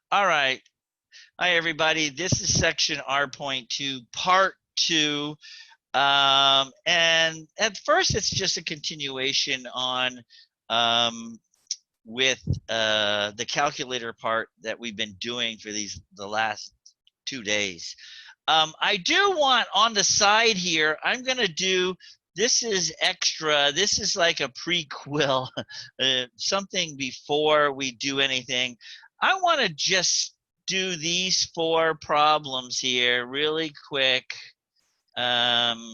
All right. Hi, everybody. This is section R.2, part 2. And at first, it's just a continuation on with the calculator part that we've been doing for the last 2 days. I do want on the side here, I'm going to do, this is extra. This is like a prequel, something before we do anything. I want to just do these 4 problems here really quick. Let's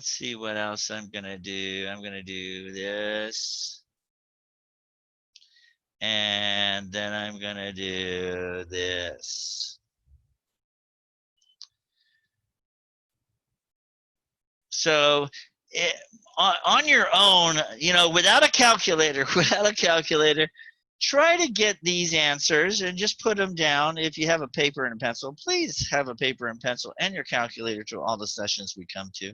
see what else I'm going to do. I'm going to do this. And then I'm going to do this. So on your own, without a calculator, try to get these answers and just put them down. If you have a paper and a pencil, please have a paper and pencil and your calculator to all the sessions we come to.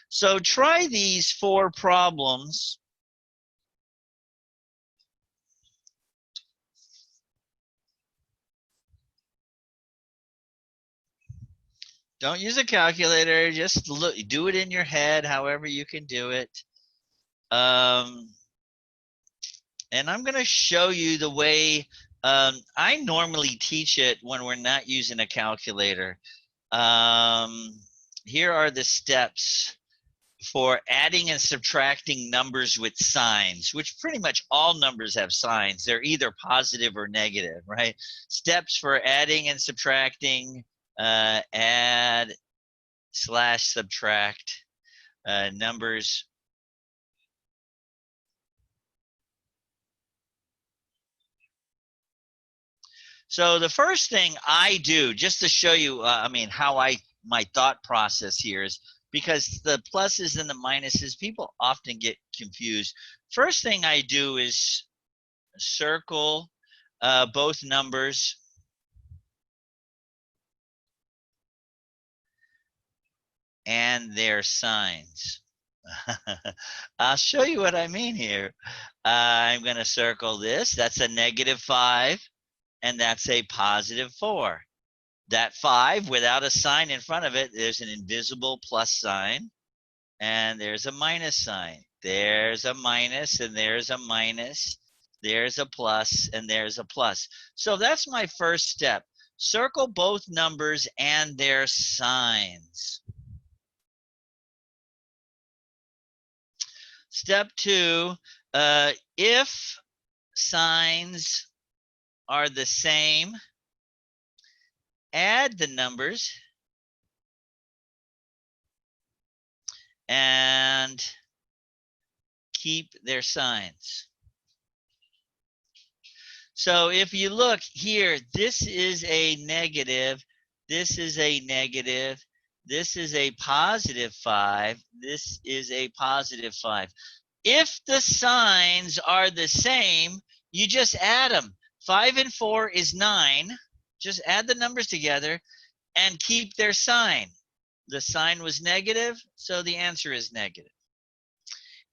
So try these 4 problems. Don't use a calculator. Just do it in your head, however you can do it. And I'm going to show you the way I normally teach it when we're not using a calculator. Here are the steps for adding and subtracting numbers with signs, which pretty much all numbers have signs. They're either positive or negative, right? Steps for adding and subtracting, add / subtract numbers. So the first thing I do, just to show you, how my thought process here is, because the pluses and the minuses, people often get confused. First thing I do is circle both numbers and their signs. I'll show you what I mean here. I'm going to circle this. That's a -5, and that's a +4. That 5, without a sign in front of it, there's an invisible plus sign, and there's a minus sign. There's a minus, and there's a minus. There's a plus, and there's a plus. So that's my first step. Circle both numbers and their signs. Step 2, if signs are the same, add the numbers and keep their signs. So if you look here, this is a negative, this is a negative, this is a +5, this is a +5. If the signs are the same, you just add them. 5 and 4 is 9. Just add the numbers together and keep their sign. The sign was negative, so the answer is negative.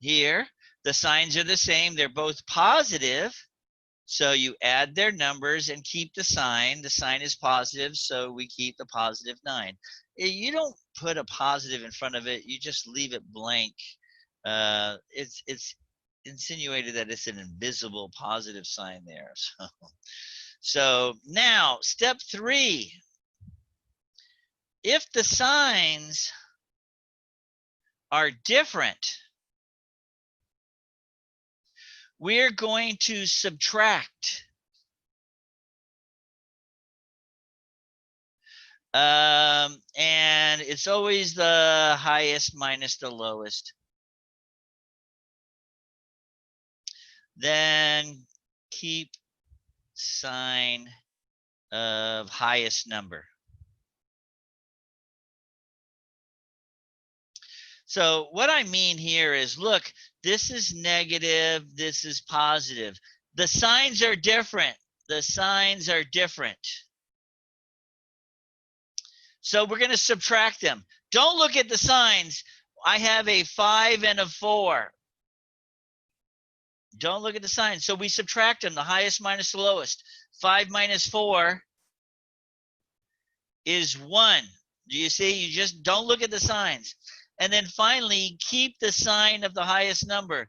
Here, the signs are the same. They're both positive, so you add their numbers and keep the sign. The sign is positive, so we keep the +9. You don't put a positive in front of it. You just leave it blank. It's insinuated that it's an invisible positive sign there. So now, step 3. If the signs are different, we're going to subtract. And it's always the highest minus the lowest. Then keep sign of highest number. So what I mean here is, look, this is negative, this is positive. The signs are different. The signs are different. So we're going to subtract them. Don't look at the signs. I have a 5 and a 4. Don't look at the sign. So we subtract them, the highest minus the lowest. 5 minus 4 is 1. Do you see? You just don't look at the signs. And then finally, keep the sign of the highest number.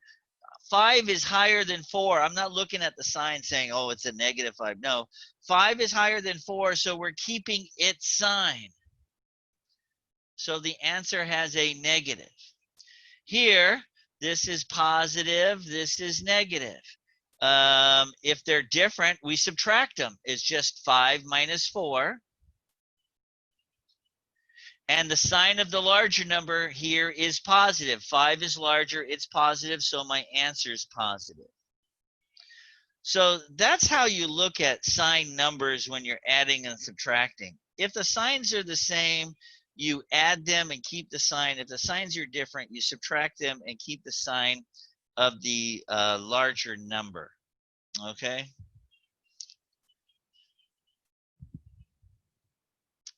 5 is higher than 4. I'm not looking at the sign saying, oh, it's a negative 5. No, 5 is higher than 4, so we're keeping its sign. So the answer has a negative. Here, this is positive, this is negative. If they're different, we subtract them. It's just 5 minus 4. And the sign of the larger number here is positive. 5 is larger, it's positive, so my answer is positive. So that's how you look at sign numbers when you're adding and subtracting. If the signs are the same, you add them and keep the sign. If the signs are different, you subtract them and keep the sign of the larger number. Okay?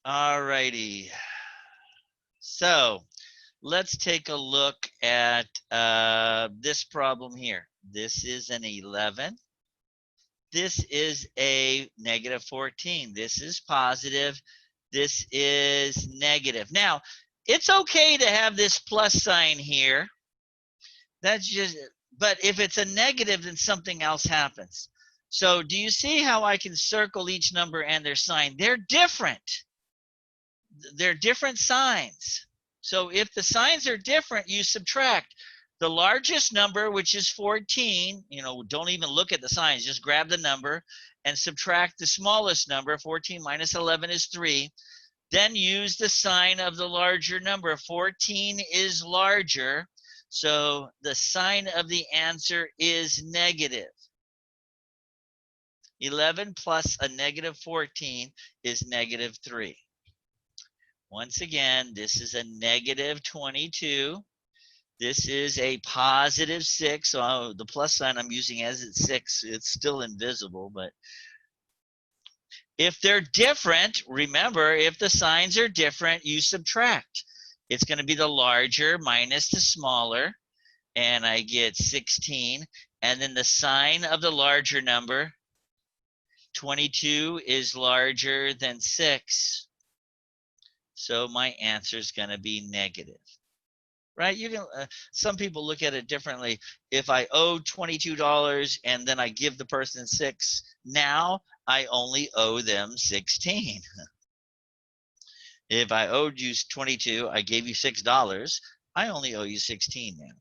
All righty. So let's take a look at this problem here. This is an 11. This is a negative 14. This is positive. This is negative. Now, it's okay to have this plus sign here. That's just, but if it's a negative, then something else happens. So do you see how I can circle each number and their sign? They're different. They're different signs. So if the signs are different, you subtract. The largest number, which is 14, don't even look at the signs, just grab the number and subtract the smallest number. 14 minus 11 is 3. Then use the sign of the larger number. 14 is larger, so the sign of the answer is negative. 11 plus a negative 14 is negative 3. Once again, this is a negative 22. This is a positive 6. So the plus sign I'm using as it's 6. It's still invisible, but if they're different, remember, if the signs are different, you subtract. It's going to be the larger minus the smaller, and I get 16. And then the sign of the larger number, 22, is larger than 6. So my answer is going to be negative. Right? You can. Some people look at it differently. If I owe $22 and then I give the person 6, now I only owe them 16. If I owed you 22, I gave you $6, I only owe you 16 now.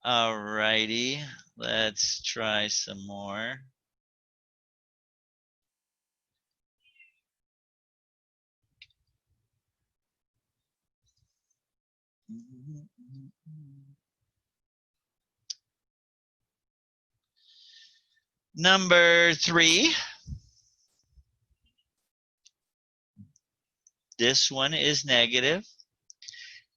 All righty, let's try some more. Number 3. This one is negative.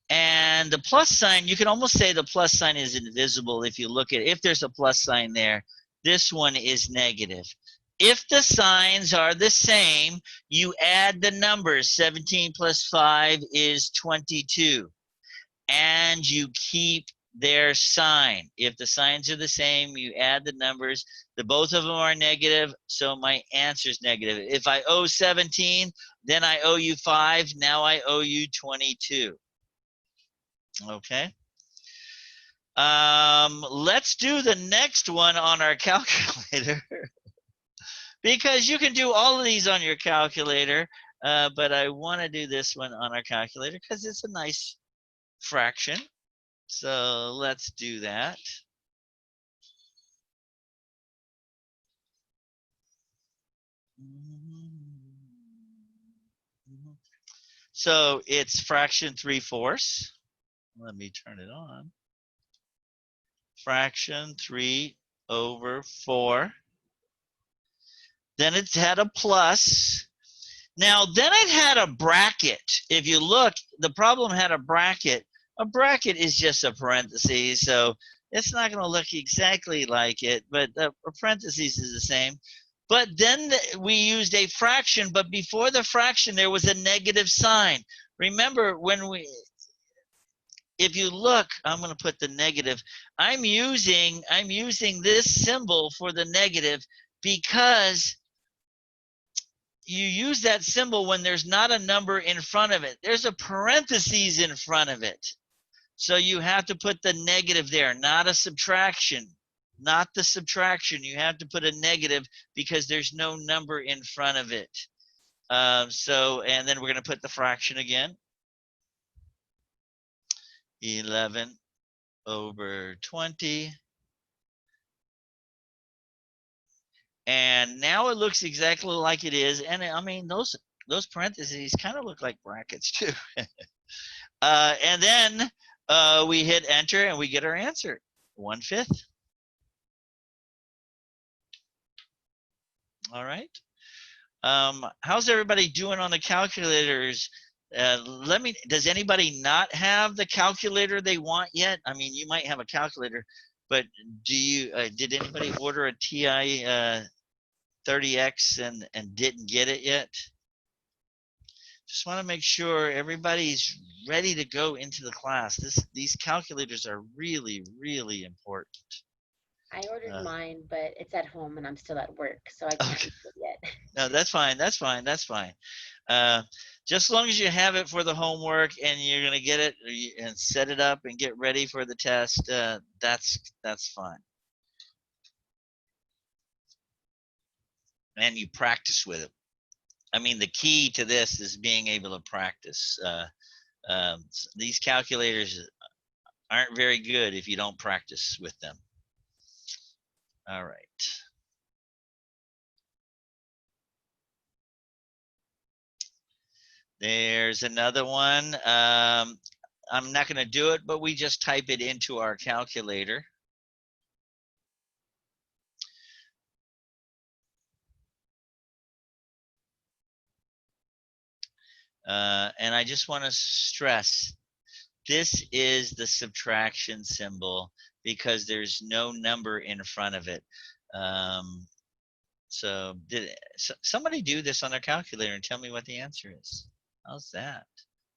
And the plus sign, you can almost say the plus sign is invisible if you look at it. If there's a plus sign there, this one is negative. If the signs are the same, you add the numbers. 17 plus 5 is 22. And you keep their sign. If the signs are the same, you add the numbers. Both of them are negative, so my answer is negative. If I owe 17, then I owe you 5. Now I owe you 22. Okay. Let's do the next one on our calculator. Because you can do all of these on your calculator, but I want to do this one on our calculator because it's a nice fraction. So let's do that. So it's fraction 3/4. Let me turn it on. Fraction 3/4. Then it had a plus. Now, then it had a bracket. If you look, the problem had a bracket. A bracket is just a parenthesis, so it's not going to look exactly like it, but the parentheses is the same. But then we used a fraction, but before the fraction, there was a negative sign. Remember, when if you look, I'm going to put the negative. I'm using this symbol for the negative because you use that symbol when there's not a number in front of it. There's a parentheses in front of it. So you have to put the negative there, not a subtraction. Not the subtraction. You have to put a negative because there's no number in front of it. And then we're going to put the fraction again. 11 over 20. And now it looks exactly like it is. And I mean, those parentheses kind of look like brackets too. And then we hit enter and we get our answer, 1/5. All right. How's everybody doing on the calculators? Does anybody not have the calculator they want yet? I mean, you might have a calculator, but did anybody order a TI 30X and didn't get it yet? Just want to make sure everybody's ready to go into the class. These calculators are really, really important. I ordered mine, but it's at home and I'm still at work, so I can't use it yet. No, that's fine. That's fine. That's fine. Just as long as you have it for the homework and you're going to get it and set it up and get ready for the test, that's fine. And you practice with it. I mean, the key to this is being able to practice. These calculators aren't very good if you don't practice with them. All right. There's another one. I'm not going to do it, but we just type it into our calculator. And I just want to stress, this is the subtraction symbol because there's no number in front of it. So did somebody do this on their calculator and tell me what the answer is? How's that?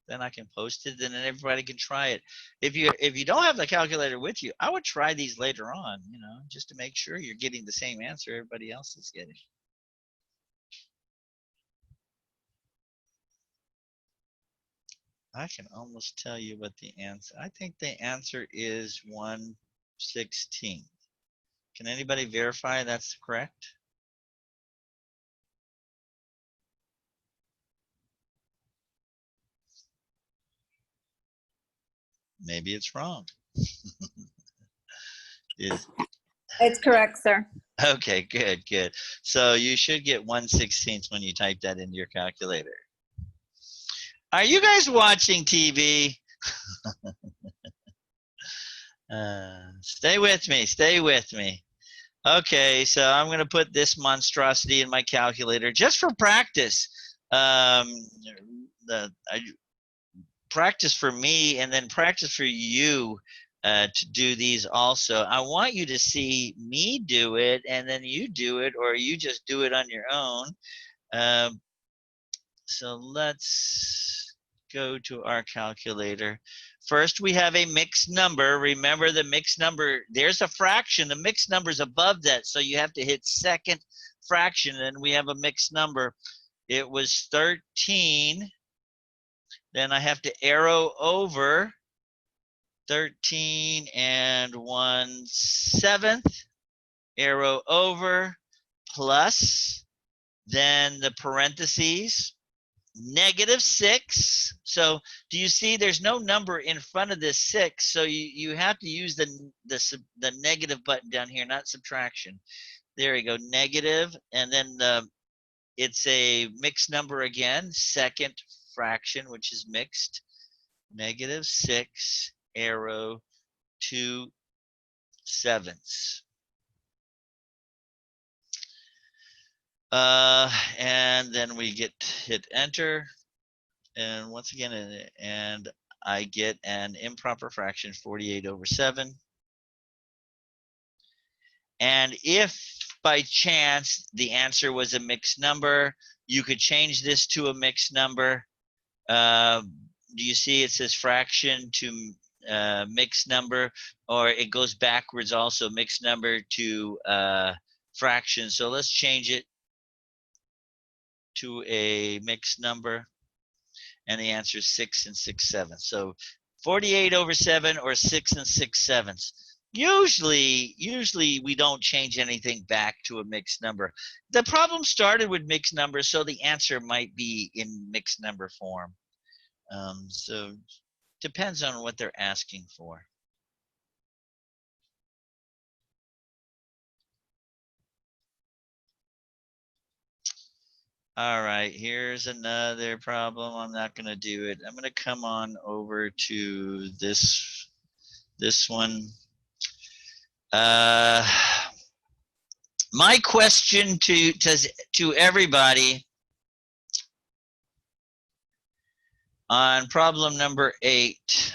Then I can post it and then everybody can try it. If you don't have the calculator with you, I would try these later on, just to make sure you're getting the same answer everybody else is getting. I can almost tell you what the answer. I think the answer is 1/16. Can anybody verify that's correct? Maybe it's wrong. It's correct, sir. Okay, good. So you should get 1/16 when you type that into your calculator. Are you guys watching TV? Stay with me. Stay with me. Okay, so I'm going to put this monstrosity in my calculator just for practice. Practice for me and then practice for you to do these also. I want you to see me do it and then you do it, or you just do it on your own. So let's go to our calculator. First, we have a mixed number. Remember the mixed number, there's a fraction. The mixed number is above that, so you have to hit second fraction, and we have a mixed number. It was 13. Then I have to arrow over 13 and 1/7, arrow over, plus, then the parentheses, -6. So do you see there's no number in front of this 6, so you have to use the negative button down here, not subtraction. There you go, negative, and then it's a mixed number again, second fraction, which is mixed, -6, arrow 2/7. And then we hit enter, and once again, and I get an improper fraction, 48/7. And if by chance the answer was a mixed number, you could change this to a mixed number. Do you see it says fraction to mixed number, or it goes backwards also, mixed number to fraction. So let's change it to a mixed number, and the answer is 6 6/7. So 48/7 or 6 6/7. Usually we don't change anything back to a mixed number. The problem started with mixed numbers, so the answer might be in mixed number form. So depends on what they're asking for. All right, here's another problem. I'm not going to do it. I'm going to come on over to this one. My question to everybody on problem number 8.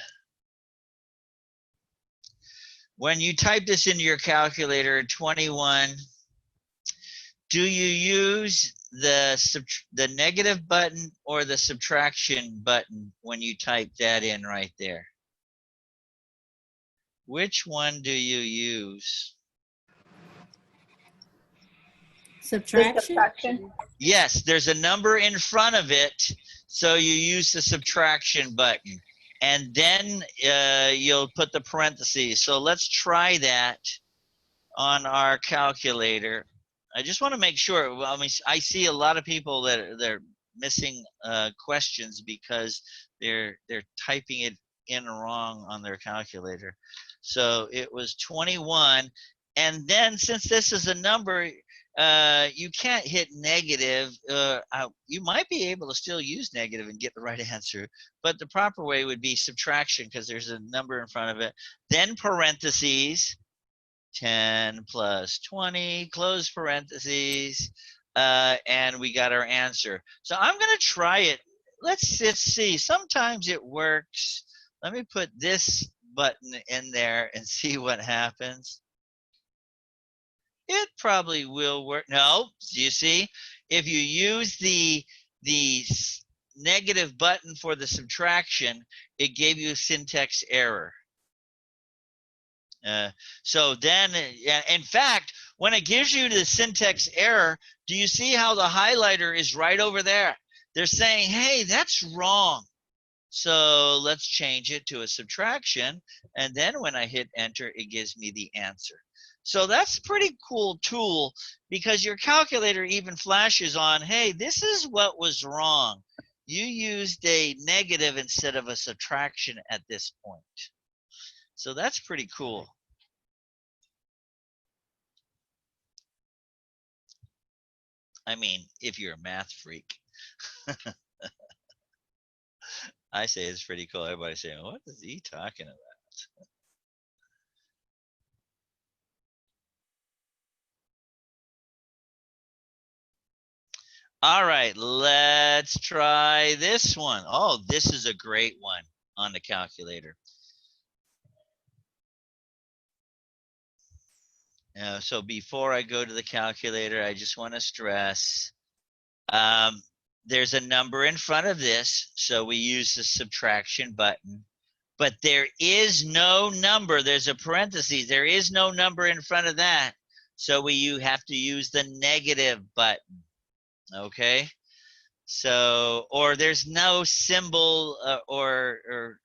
When you type this into your calculator, 21, do you use the negative button or the subtraction button when you type that in right there? Which one do you use? Subtraction. Yes, there's a number in front of it, so you use the subtraction button. And then you'll put the parentheses. So let's try that on our calculator. I just want to make sure. Well, I mean, I see a lot of people that they're missing questions because they're typing it in wrong on their calculator. So it was 21, and then since this is a number, you can't hit negative. You might be able to still use negative and get the right answer, but the proper way would be subtraction because there's a number in front of it. Then parentheses. 10 plus 20, close parentheses, and we got our answer. So I'm going to try it. Let's just see. Sometimes it works. Let me put this button in there and see what happens. It probably will work. No, you see, if you use the negative button for the subtraction, it gave you a syntax error. So then, in fact, when it gives you the syntax error, do you see how the highlighter is right over there? They're saying, hey, that's wrong. So let's change it to a subtraction. And then when I hit enter, it gives me the answer. So that's a pretty cool tool because your calculator even flashes on, hey, this is what was wrong. You used a negative instead of a subtraction at this point. So that's pretty cool. I mean, if you're a math freak. I say it's pretty cool. Everybody's saying, what is he talking about? All right, let's try this one. Oh, this is a great one on the calculator. So before I go to the calculator, I just want to stress there's a number in front of this, so we use the subtraction button. But there is no number. There's a parenthesis. There is no number in front of that, so you have to use the negative button. Okay, so or there's no symbol or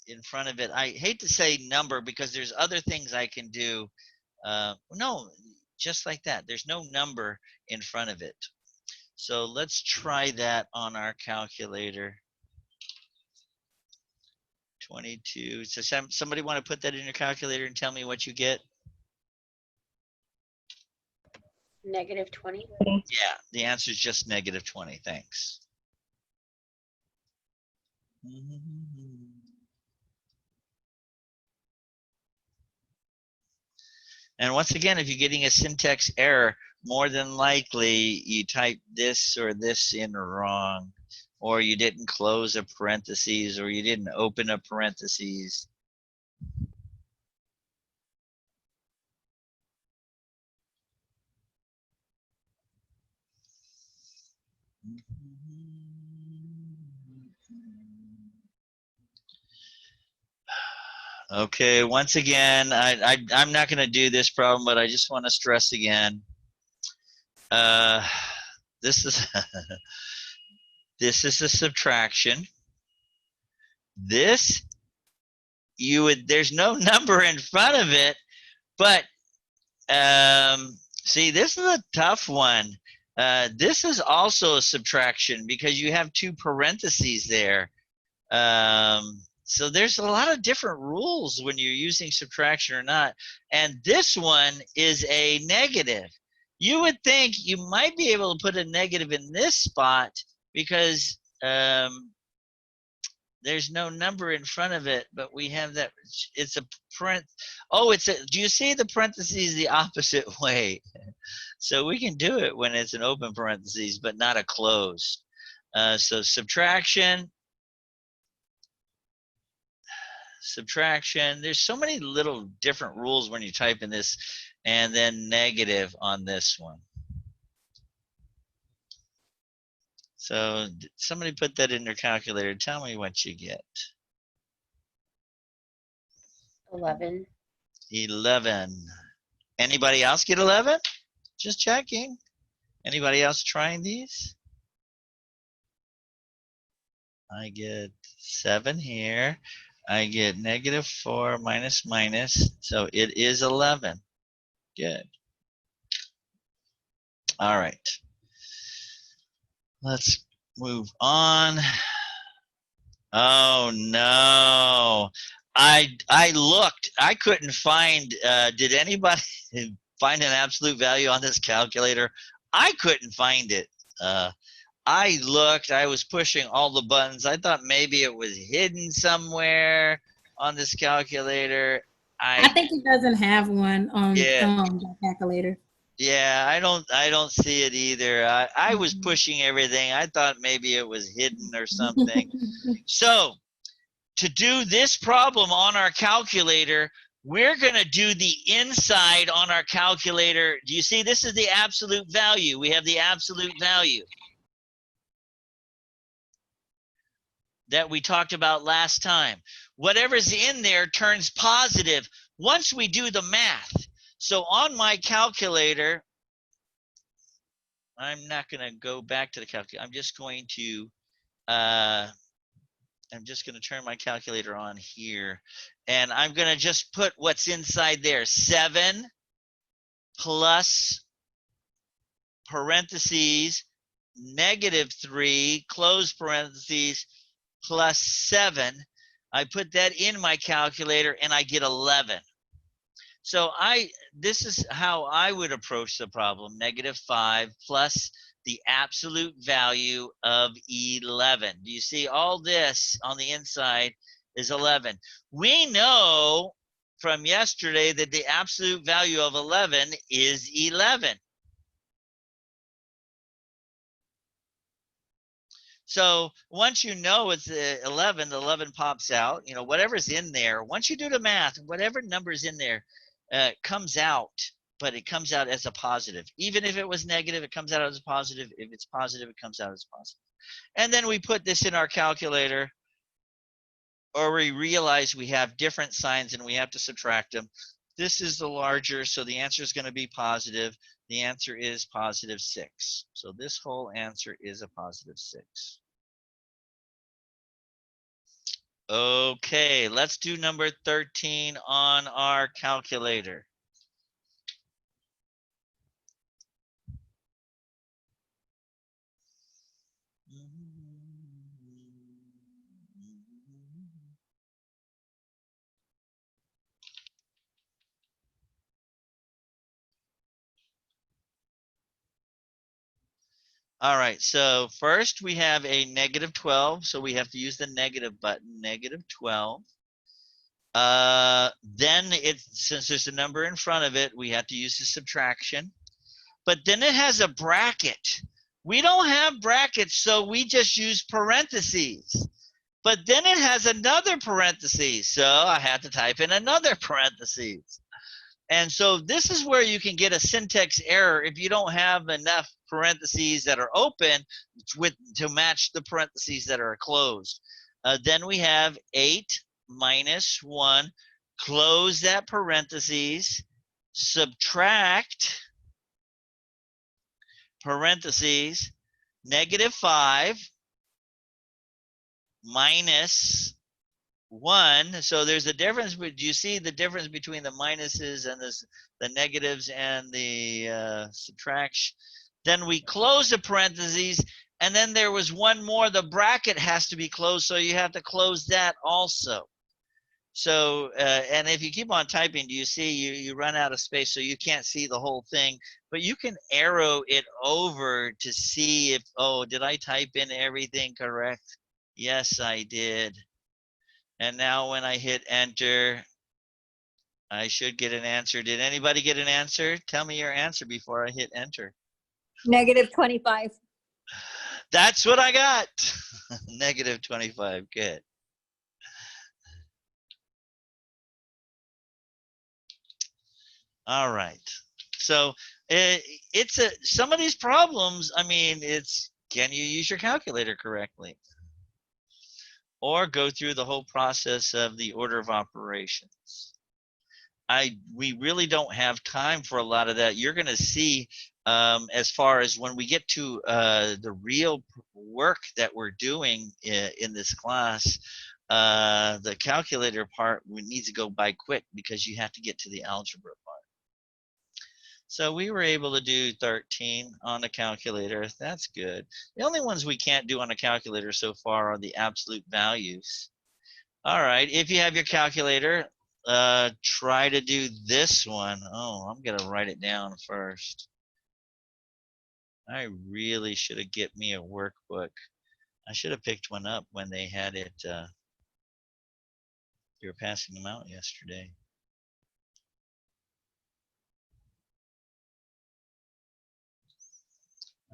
in front of it. I hate to say number because there's other things I can do. No, just like that. There's no number in front of it. So let's try that on our calculator. 22. So somebody want to put that in your calculator and tell me what you get? -20. Yeah, the answer is just -20. Thanks. And once again, if you're getting a syntax error, more than likely you typed this or this in wrong, or you didn't close a parentheses, or you didn't open a parentheses. Okay, once again, I'm not going to do this problem, but I just want to stress again. This is this is a subtraction. This there's no number in front of it, but see, this is a tough one. This is also a subtraction because you have two parentheses there. So there's a lot of different rules when you're using subtraction or not. And this one is a negative. You would think you might be able to put a negative in this spot because there's no number in front of it, but we have that. It's a parent. Oh, it's a. Do you see the parentheses the opposite way? So we can do it when it's an open parentheses, but not a closed. So subtraction. There's so many little different rules when you type in this, and then negative on this one. So somebody put that in their calculator. Tell me what you get. 11. 11. Anybody else get 11? Just checking. Anybody else trying these? I get 7 here. I get -4 minus, so it is 11. Good. All right. Let's move on. Oh no. I looked. I couldn't find. Did anybody find an absolute value on this calculator? I couldn't find it. I looked. I was pushing all the buttons. I thought maybe it was hidden somewhere on this calculator. I think it doesn't have one on the calculator. Yeah, I don't see it either. I was pushing everything. I thought maybe it was hidden or something. So to do this problem on our calculator, we're going to do the inside on our calculator. Do you see? This is the absolute value. We have the absolute value that we talked about last time. Whatever's in there turns positive once we do the math. So on my calculator, I'm not going to go back to the calculator. I'm just going to turn my calculator on here, and I'm going to just put what's inside there. 7 plus parentheses -3 close parentheses plus 7. I put that in my calculator and I get 11. So this is how I would approach the problem. -5 plus the absolute value of 11. Do you see all this on the inside is 11? We know from yesterday that the absolute value of 11 is 11. So once you know it's 11, the 11 pops out. You know, whatever's in there, once you do the math, whatever number's in there comes out, but it comes out as a positive. Even if it was negative, it comes out as a positive. If it's positive, it comes out as positive. And then we put this in our calculator, or we realize we have different signs and we have to subtract them. This is the larger, so the answer is going to be positive. The answer is +6. So this whole answer is a +6. Okay, let's do number 13 on our calculator. All right, so first we have a -12, so we have to use the negative button, -12. Then since there's a number in front of it, we have to use the subtraction. But then it has a bracket. We don't have brackets, so we just use parentheses. But then it has another parentheses, so I have to type in another parentheses. And so this is where you can get a syntax error if you don't have enough parentheses that are open to match the parentheses that are closed. Then we have 8 minus 1 close that parentheses, subtract parentheses, -5 minus 1. So there's a difference. Do you see the difference between the minuses and the negatives and the subtraction? Then we close the parentheses, and then there was one more. The bracket has to be closed, so you have to close that also. So, and if you keep on typing, do you see you run out of space, so you can't see the whole thing, but you can arrow it over to see if, oh, did I type in everything correct? Yes, I did. And now when I hit enter, I should get an answer. Did anybody get an answer? Tell me your answer before I hit enter. -25. That's what I got. -25, good. All right. So it's some of these problems, I mean, it's, can you use your calculator correctly? Or go through the whole process of the order of operations. We really don't have time for a lot of that. You're going to see as far as when we get to the real work that we're doing in this class, the calculator part needs to go by quick because you have to get to the algebra part. So we were able to do 13 on the calculator. That's good. The only ones we can't do on the calculator so far are the absolute values. All right, if you have your calculator, try to do this one. Oh, I'm gonna write it down first. I really should have get me a workbook. I should have picked one up when they had it. You were passing them out yesterday.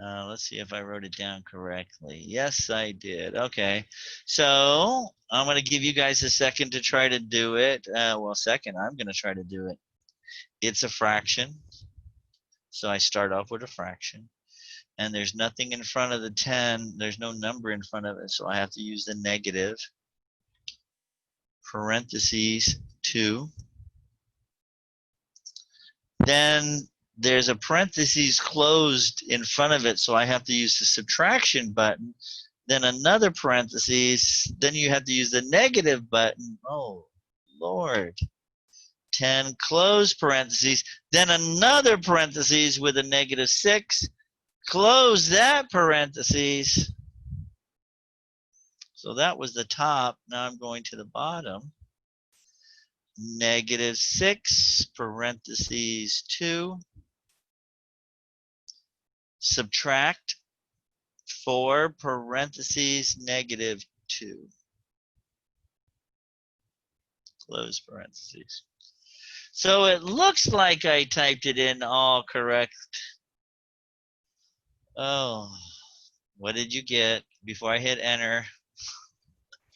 Let's see if I wrote it down correctly. Yes, I did. Okay, so I'm going to give you guys a second to try to do it. Well, second, I'm going to try to do it. It's a fraction, so I start off with a fraction. And there's nothing in front of the 10. There's no number in front of it, so I have to use the negative. Parentheses 2. Then there's a parentheses closed in front of it, so I have to use the subtraction button. Then another parentheses, then you have to use the negative button. Oh, Lord. 10 close parentheses, then another parentheses with a -6. Close that parentheses. So that was the top. Now I'm going to the bottom. -6 parentheses 2. Subtract 4 parentheses -2. Close parentheses. So it looks like I typed it in all correct. Oh, what did you get before I hit enter?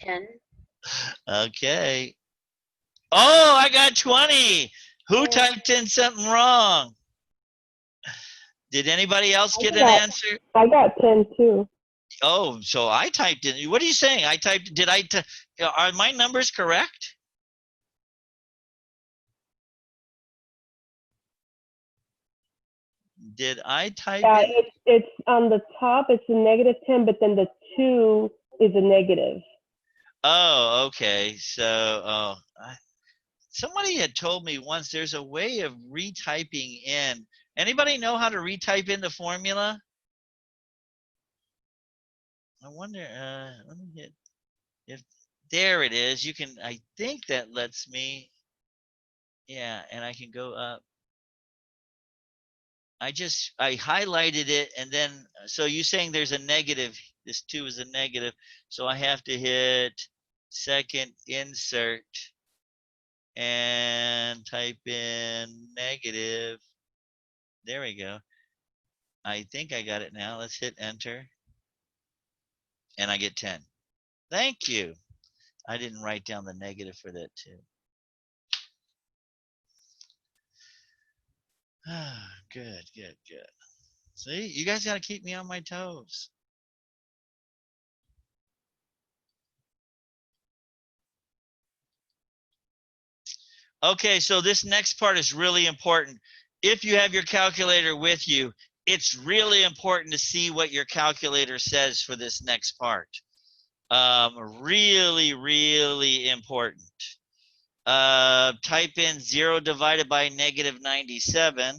10. Okay. Oh, I got 20. Who typed in something wrong? Did anybody else get an answer? I got 10 too. Oh, so I typed in. What are you saying? I typed, are my numbers correct? Did I type Yeah, in? it's on the top, it's a -10, but then the 2 is a negative. Oh, okay. So, somebody had told me once there's a way of retyping in. Anybody know how to retype in the formula? I wonder, let me hit, if, there it is. You can, I think that lets me, yeah, and I can go up. I highlighted it, and then, so you're saying there's a negative, this 2 is a negative, so I have to hit second insert and type in negative. There we go. I think I got it now. Let's hit enter. And I get 10. Thank you. I didn't write down the negative for that too. Good, good, good. See, you guys got to keep me on my toes. Okay, so this next part is really important. If you have your calculator with you, it's really important to see what your calculator says for this next part. Really, really important. Type in 0 divided by negative 97.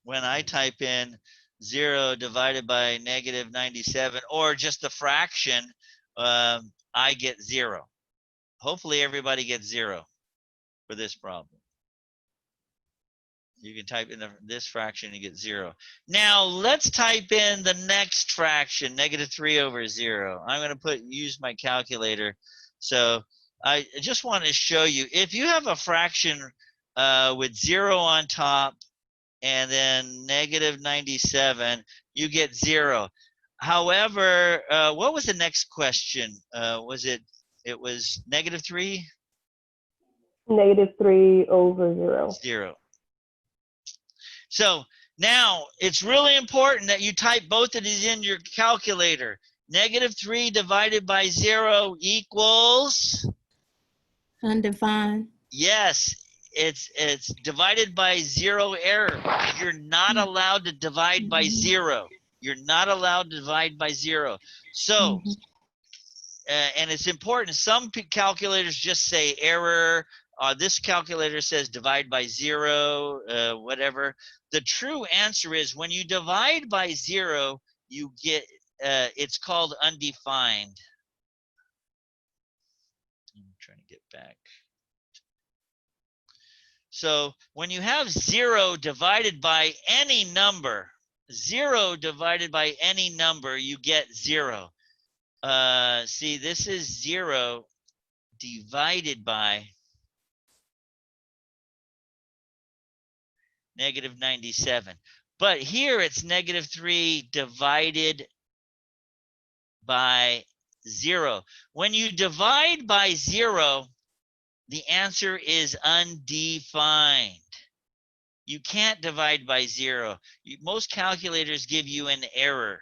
When I type in 0 divided by negative 97, or just a fraction, I get 0. Hopefully everybody gets 0 for this problem. You can type in this fraction and you get 0. Now let's type in the next fraction, negative 3 over 0. I'm going to use my calculator. So I just want to show you, if you have a fraction with 0 on top and then negative 97, you get 0. However, what was the next question? It was negative 3? Negative 3 over 0. 0. So now it's really important that you type both of these in your calculator. Negative 3 divided by 0 equals? Undefined. Yes, it's divided by 0 error. You're not allowed to divide by 0. You're not allowed to divide by 0. So, and it's important, some calculators just say error. This calculator says divide by 0, whatever. The true answer is when you divide by 0, you get, it's called undefined. I'm trying to get back. So when you have 0 divided by any number, 0 divided by any number, you get 0. See, this is 0 divided by negative 97. But here it's negative 3 divided by 0. When you divide by 0, the answer is undefined. You can't divide by 0. Most calculators give you an error.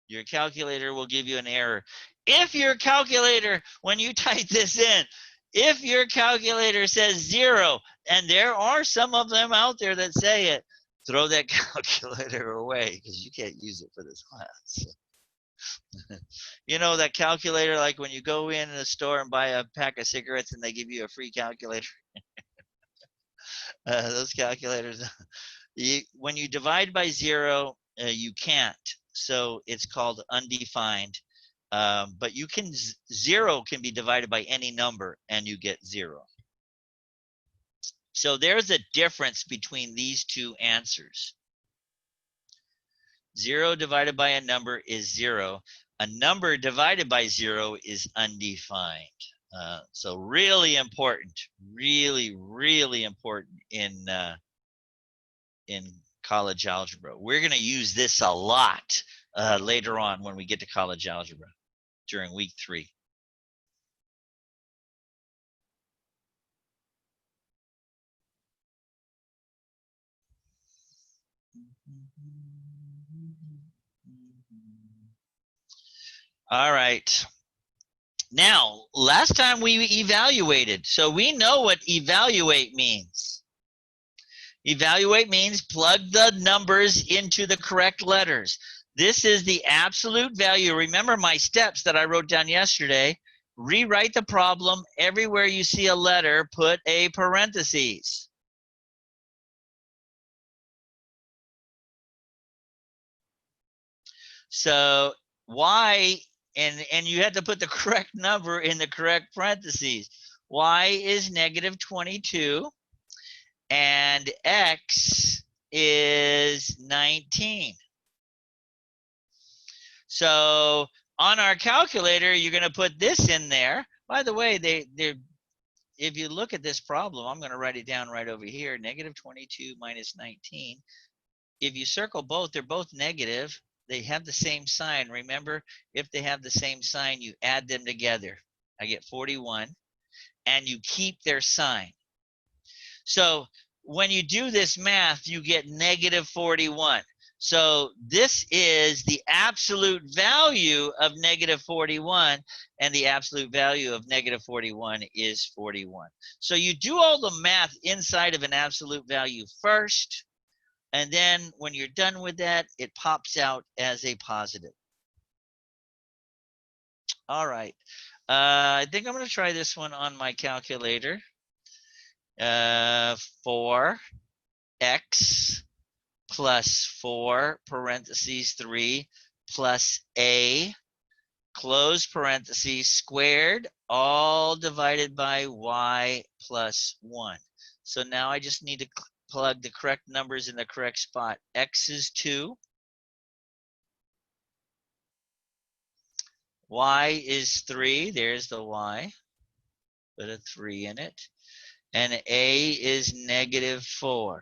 Your calculator will give you an error. If your calculator, when you type this in, if your calculator says 0, and there are some of them out there that say it, throw that calculator away because you can't use it for this class. You know that calculator, like when you go in a store and buy a pack of cigarettes and they give you a free calculator? Those calculators, when you divide by 0, you can't. So it's called undefined. But you can, 0 can be divided by any number and you get 0. So there's a difference between these two answers. 0 divided by a number is 0. A number divided by 0 is undefined. So really important, really, really important in college algebra. We're going to use this a lot later on when we get to college algebra during week 3. All right. Now, last time we evaluated, so we know what evaluate means. Evaluate means plug the numbers into the correct letters. This is the absolute value. Remember my steps that I wrote down yesterday. Rewrite the problem. Everywhere you see a letter, put a parentheses. So y, and you had to put the correct number in the correct parentheses. Y is negative 22 and x is 19. So on our calculator, you're going to put this in there. By the way, if you look at this problem, I'm going to write it down right over here, negative 22 minus 19. If you circle both, they're both negative. They have the same sign. Remember, if they have the same sign, you add them together. I get 41, and you keep their sign. So when you do this math, you get negative 41. So this is the absolute value of negative 41, and the absolute value of negative 41 is 41. So you do all the math inside of an absolute value first, and then when you're done with that, it pops out as a positive. All right. I think I'm going to try this one on my calculator. 4x plus 4 parentheses 3 plus a close parentheses squared, all divided by y plus 1. So now I just need to plug the correct numbers in the correct spot. X is 2. Y is 3. There's the y. Put a 3 in it. And a is negative 4.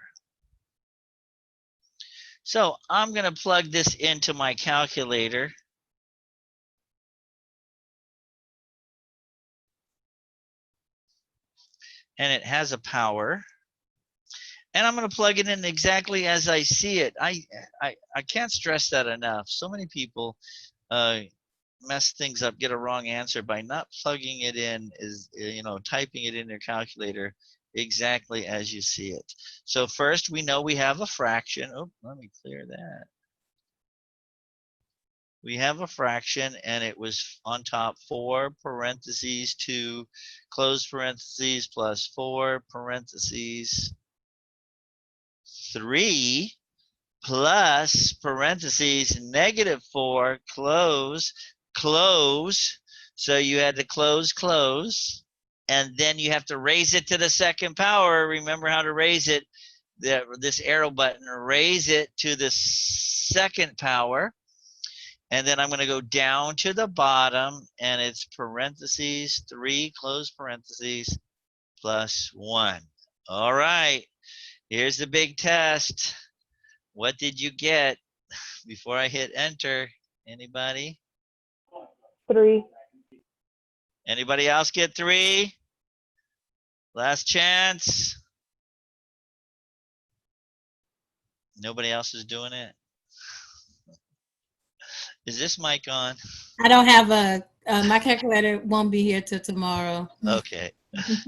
So I'm going to plug this into my calculator. And it has a power. And I'm going to plug it in exactly as I see it. I can't stress that enough. So many people mess things up, get a wrong answer by not plugging it in, typing it in your calculator exactly as you see it. So first we know we have a fraction. Oh, let me clear that. We have a fraction, and it was on top 4 parentheses 2 close parentheses plus 4 parentheses 3 plus parentheses negative 4 close. So you had to close, and then you have to raise it to the second power. Remember how to raise it. This arrow button, raise it to the second power. And then I'm going to go down to the bottom, and it's parentheses 3 close parentheses plus 1. All right, here's the big test. What did you get before I hit enter? Anybody? 3. Anybody else get 3? Last chance. Nobody else is doing it? Is this mic on? I don't have my calculator won't be here till tomorrow. Okay.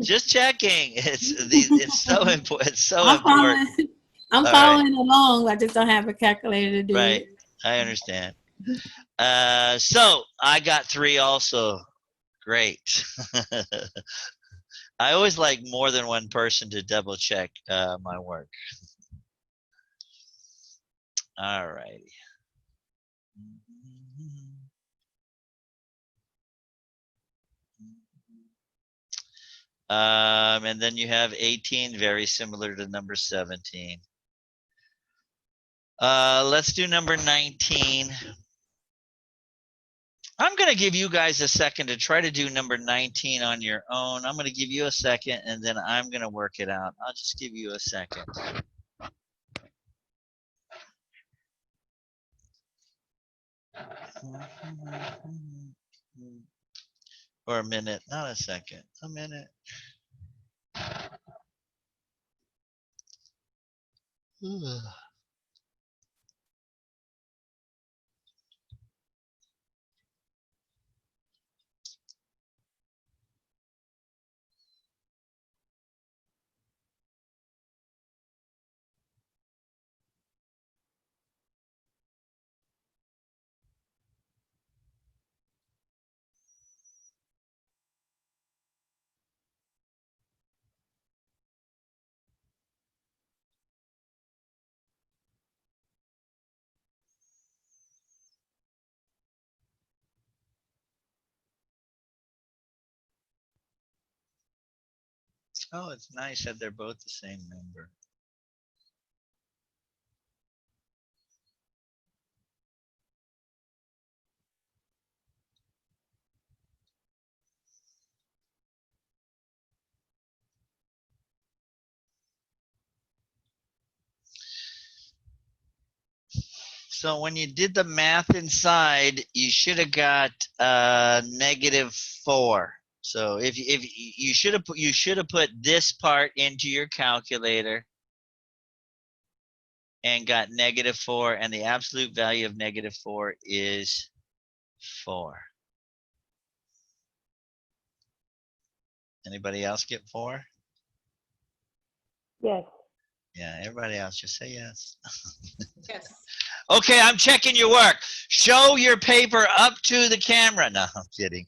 Just checking. It's so important. It's so important. I'm following along. I just don't have a calculator to do Right. it. I understand. So I got 3 also. Great. I always like more than one person to double check my work. All righty. And then you have 18, very similar to number 17. Let's do number 19. I'm going to give you guys a second to try to do number 19 on your own. I'm going to give you a second, and then I'm going to work it out. I'll just give you a second. Or a minute, not a second, a minute. Oh, it's nice that they're both the same number. So when you did the math inside, you should have got -4. So if you should have put this part into your calculator. and got -4, and the absolute value of -4 is 4. Anybody else get 4? Yes. Yeah, everybody else just say yes. Yes. Okay, I'm checking your work. Show your paper up to the camera. No, I'm kidding.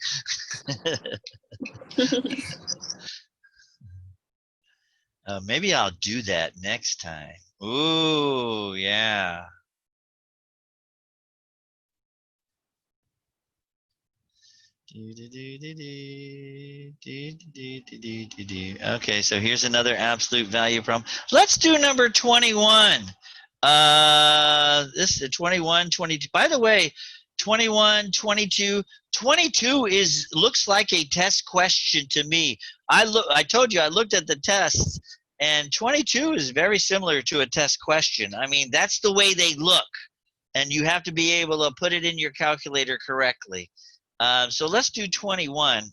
Maybe I'll do that next time. Ooh, yeah. Okay, so here's another absolute value problem. Let's do number 21. This is 21, 22. By the way, 21, 22. 22 looks like a test question to me. I told you I looked at the tests, and 22 is very similar to a test question. I mean, that's the way they look, and you have to be able to put it in your calculator correctly. So let's do 21.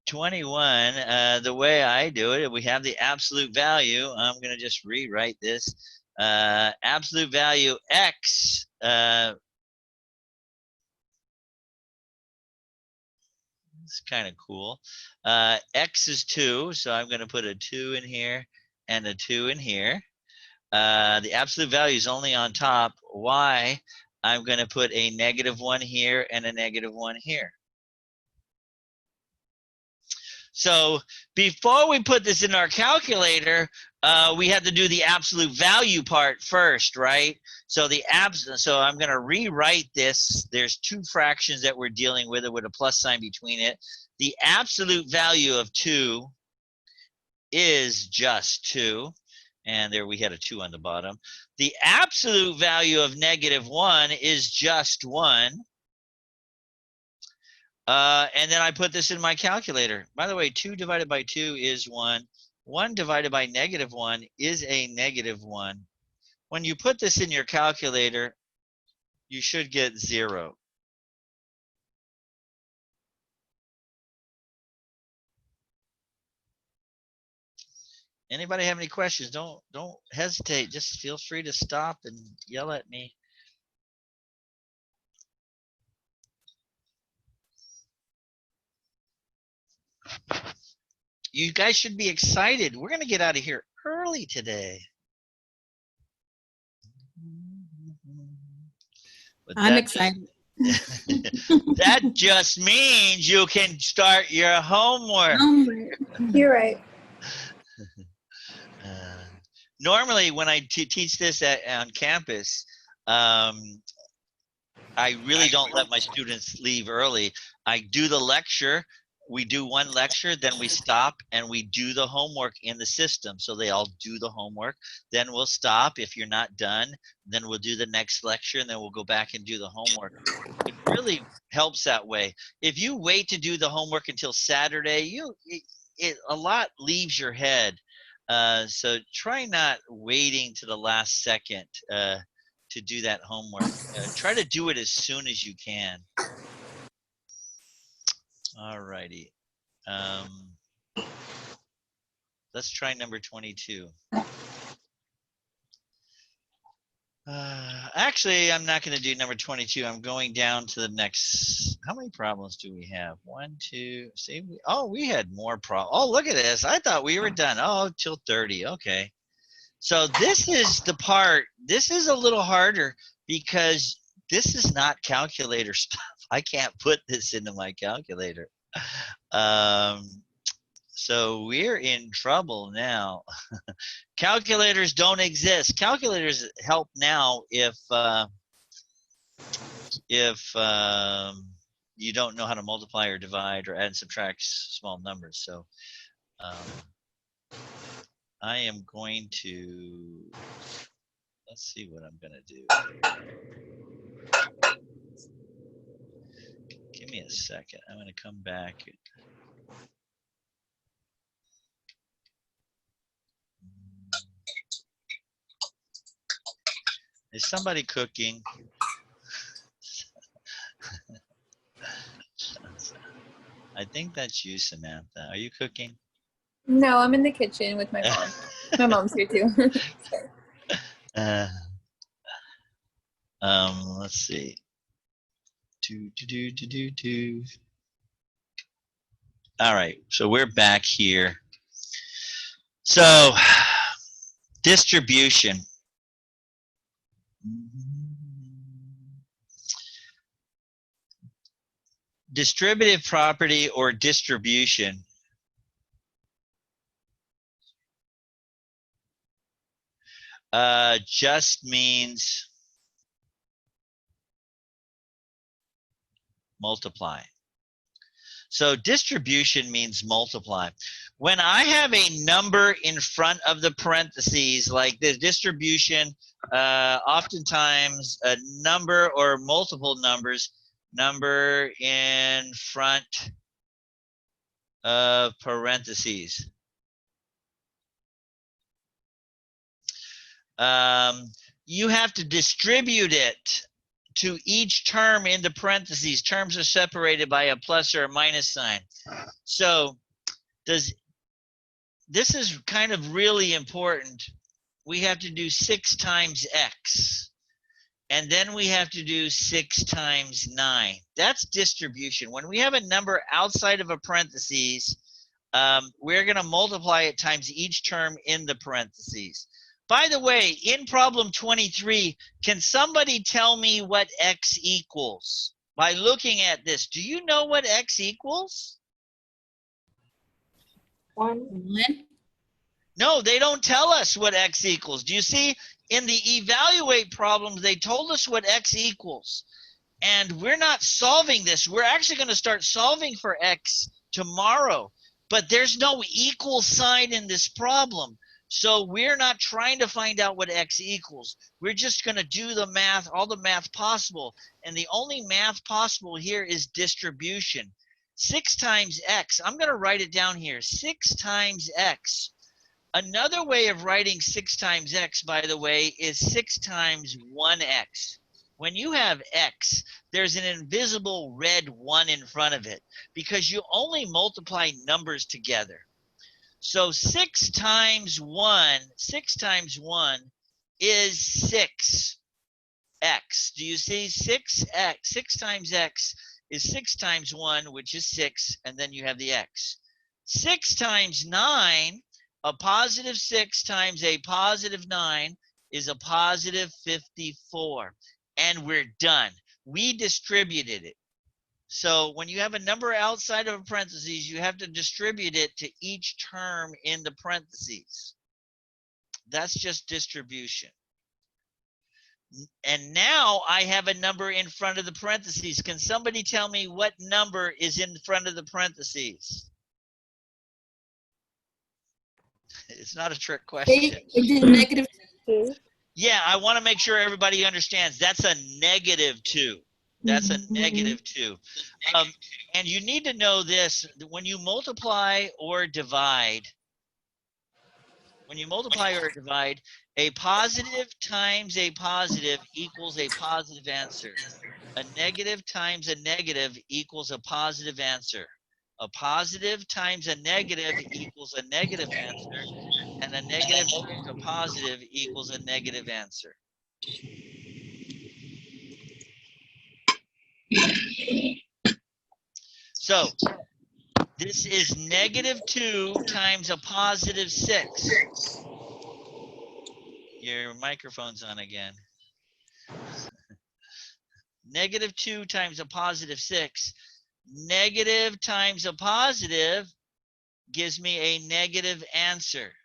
21, the way I do it, we have the absolute value. I'm going to just rewrite this. Absolute value x. It's kind of cool. X is 2, so I'm going to put a 2 in here and a 2 in here. The absolute value is only on top. Y, I'm going to put a -1 here and a -1 here. So before we put this in our calculator, we have to do the absolute value part first, right? So so I'm going to rewrite this. There's 2 fractions that we're dealing with a plus sign between it. The absolute value of 2 is just 2. And there we had a 2 on the bottom. The absolute value of -1 is just 1. And then I put this in my calculator. By the way, 2 divided by 2 is 1. 1 divided by -1 is a -1. When you put this in your calculator, you should get 0. Anybody have any questions? Don't hesitate. Just feel free to stop and yell at me. You guys should be excited. We're going to get out of here early today. I'm excited. That just means you can start your homework. You're right. Normally, when I teach this on campus, I really don't let my students leave early. I do the lecture. We do one lecture, then we stop and we do the homework in the system. So they all do the homework. Then we'll stop. If you're not done, then we'll do the next lecture, and then we'll go back and do the homework. It really helps that way. If you wait to do the homework until Saturday, a lot leaves your head. So try not waiting to the last second to do that homework. Try to do it as soon as you can. All righty. Let's try number 22. Actually, I'm not going to do number 22. I'm going down to the next. How many problems do we have? 1, 2. See, we had more problems. Oh, look at this. I thought we were done. Oh, till 30. Okay. So this is the part. This is a little harder because this is not calculator stuff. I can't put this into my calculator. So we're in trouble now. Calculators don't exist. Calculators help now if you don't know how to multiply or divide or add and subtract small numbers. So I am going to, let's see what I'm going to do. Give me a second. I'm going to come back. Is somebody cooking? I think that's you, Samantha. Are you cooking? No, I'm in the kitchen with my mom. My mom's here too. Let's see. All right, so we're back here. So distribution. Distributive property or distribution just means multiply. So distribution means multiply. When I have a number in front of the parentheses, like the distribution, oftentimes a number or multiple numbers, number in front of parentheses. You have to distribute it to each term in the parentheses. Terms are separated by a plus or a minus sign. So this is kind of really important. We have to do 6 times x. And then we have to do 6 times 9. That's distribution. When we have a number outside of a parentheses, we're going to multiply it times each term in the parentheses. By the way, in problem 23, can somebody tell me what x equals? By looking at this, do you know what x equals? 1. No, they don't tell us what x equals. Do you see? In the evaluate problems, they told us what x equals. And we're not solving this. We're actually going to start solving for x tomorrow. But there's no equal sign in this problem. So we're not trying to find out what x equals. We're just going to do the math, all the math possible. And the only math possible here is distribution. 6 times x. I'm going to write it down here. 6 times x. Another way of writing 6 times x, by the way, is 6 times 1x. When you have x, there's an invisible red 1 in front of it because you only multiply numbers together. So 6 times 1 is 6x. Do you see? 6x, 6 times x is 6 times 1, which is 6, and then you have the x. 6 times 9, a positive 6 times a positive 9 is a positive 54. And we're done. We distributed it. So when you have a number outside of a parentheses, you have to distribute it to each term in the parentheses. That's just distribution. And now I have a number in front of the parentheses. Can somebody tell me what number is in front of the parentheses? It's not a trick question. -2. Yeah, I want to make sure everybody understands that's a -2. That's a -2. And you need to know this, when you multiply or divide, a positive times a positive equals a positive answer. A negative times a negative equals a positive answer. A positive times a negative equals a negative answer. And a negative times a positive equals a negative answer. So this is -2 times a positive 6. Your microphone's on again. -2 times a positive 6. Negative times a positive gives me a negative answer.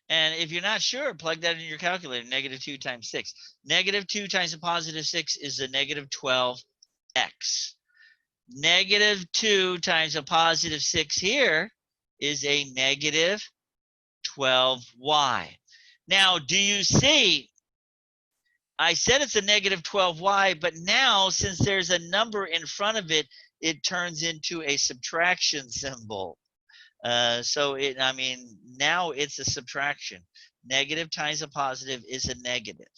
And if you're not sure, plug that in your calculator, -2 times 6. -2 times a positive 6 is a -12x. -2 times a positive 6 here is a -12y. Now, do you see? I said it's a -12y, but now since there's a number in front of it, it turns into a subtraction symbol. So now it's a subtraction. Negative times a positive is a negative.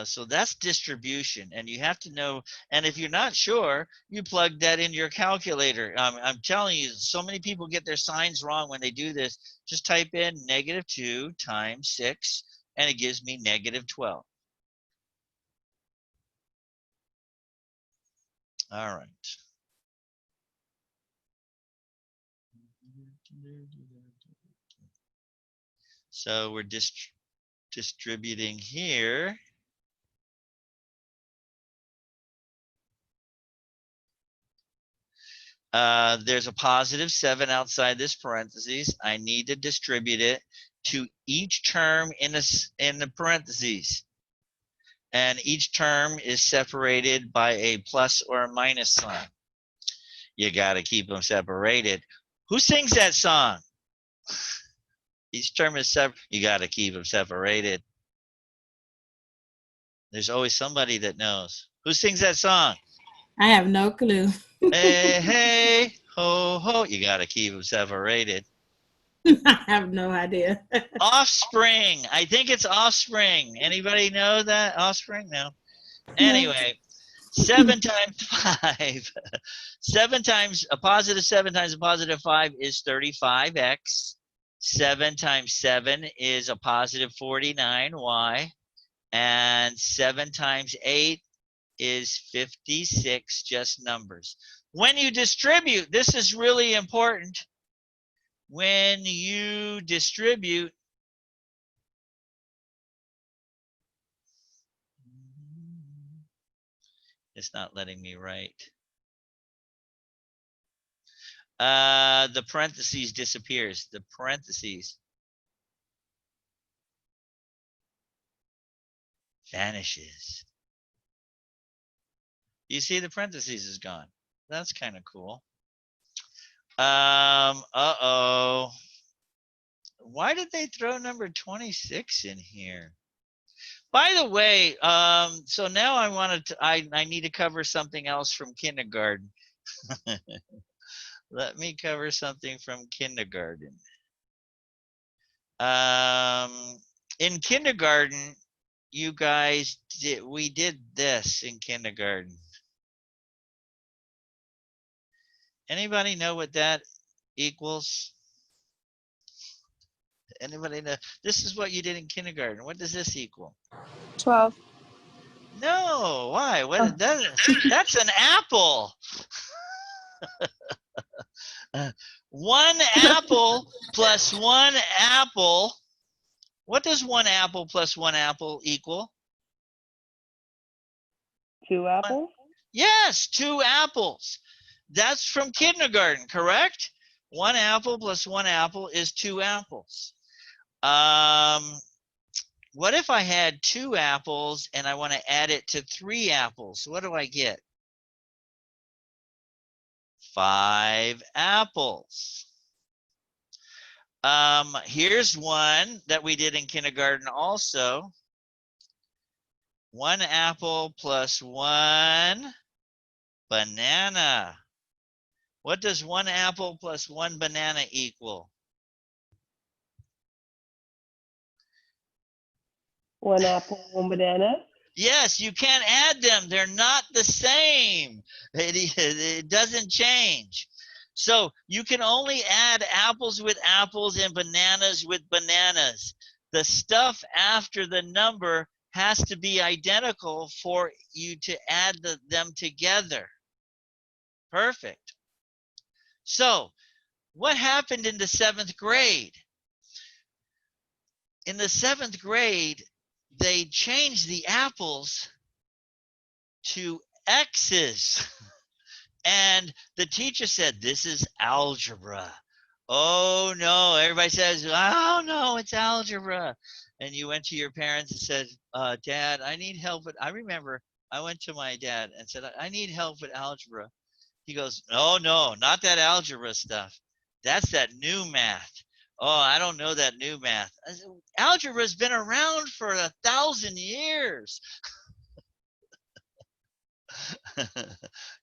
So that's distribution, and you have to know. And if you're not sure, you plug that in your calculator. I'm telling you, so many people get their signs wrong when they do this. Just type in -2 times 6, and it gives me -12. All right. So we're distributing here. There's a +7 outside this parentheses. I need to distribute it to each term in the parentheses. And each term is separated by a plus or a minus sign. You got to keep them separated. Who sings that song? Each term is separate. You got to keep them separated. There's always somebody that knows. Who sings that song? I have no clue. Hey, hey, ho, ho. You got to keep them separated. I have no idea. Offspring. I think it's Offspring. Anybody know that? Offspring? No. Anyway, 7 times 5. 7 times a +7 times a +5 is 35x. 7 times 7 is a +49y. And 7 times 8 is 56, just numbers. When you distribute, this is really important. When you distribute, it's not letting me write. The parentheses disappears. The parentheses vanishes. You see, the parentheses is gone. That's kind of cool. Uh-oh. Why did they throw number 26 in here? By the way, so now I need to cover something else from kindergarten. Let me cover something from kindergarten. In kindergarten, you guys we did this in kindergarten. Anybody know what that equals? Anybody know? This is what you did in kindergarten. What does this equal? 12. No, why? What? Oh. That's an apple. 1 apple plus 1 apple. What does 1 apple plus 1 apple equal? 2 apples? Yes, 2 apples. That's from kindergarten, correct? 1 apple plus 1 apple is 2 apples. What if I had 2 apples and I want to add it to 3 apples? What do I get? 5 apples. Here's one that we did in kindergarten also. 1 apple plus 1 banana. What does 1 apple plus 1 banana equal? 1 apple, 1 banana? Yes, you can't add them. They're not the same. It doesn't change. So you can only add apples with apples and bananas with bananas. The stuff after the number has to be identical for you to add them together. Perfect. So what happened in the 7th grade? In the 7th grade, they changed the apples to X's. And the teacher said, this is algebra. Oh no, everybody says, oh no, it's algebra. And you went to your parents and said, Dad, I need help with, I remember I went to my dad and said, I need help with algebra. He goes, oh no, not that algebra stuff. That's that new math. Oh, I don't know that new math. I said, algebra's been around for 1,000 years.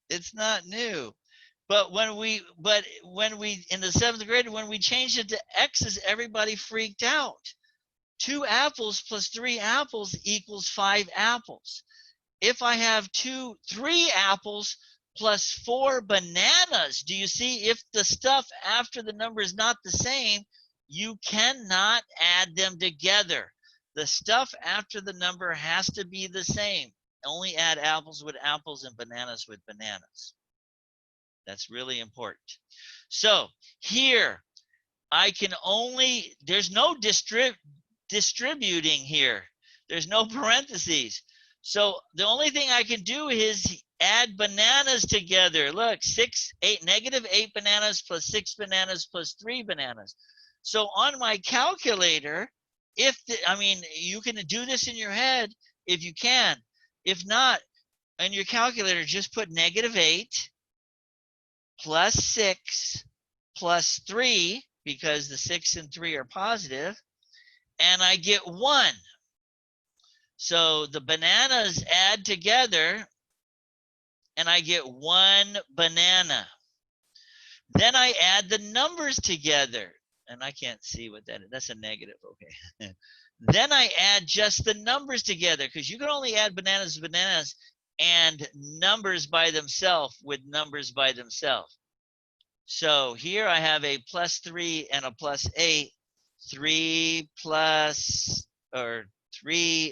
It's not new. But when we in the 7th grade, when we changed it to X's, everybody freaked out. 2 apples plus 3 apples equals 5 apples. If I have 3 apples plus 4 bananas, do you see, if the stuff after the number is not the same, you cannot add them together. The stuff after the number has to be the same. Only add apples with apples and bananas with bananas. That's really important. So here, I can only, there's no distributing here. There's no parentheses. So the only thing I can do is add bananas together. Look, negative 8 bananas plus 6 bananas plus 3 bananas. So on my calculator, you can do this in your head if you can. If not, on your calculator, just put negative 8 plus 6 plus 3, because the 6 and 3 are positive, and I get 1. So the bananas add together, and I get 1 banana. Then I add the numbers together, and I can't see what that is. That's a negative, okay. Then I add just the numbers together, because you can only add bananas and numbers by themselves with numbers by themselves. So here I have a plus 3 and a plus 8, 3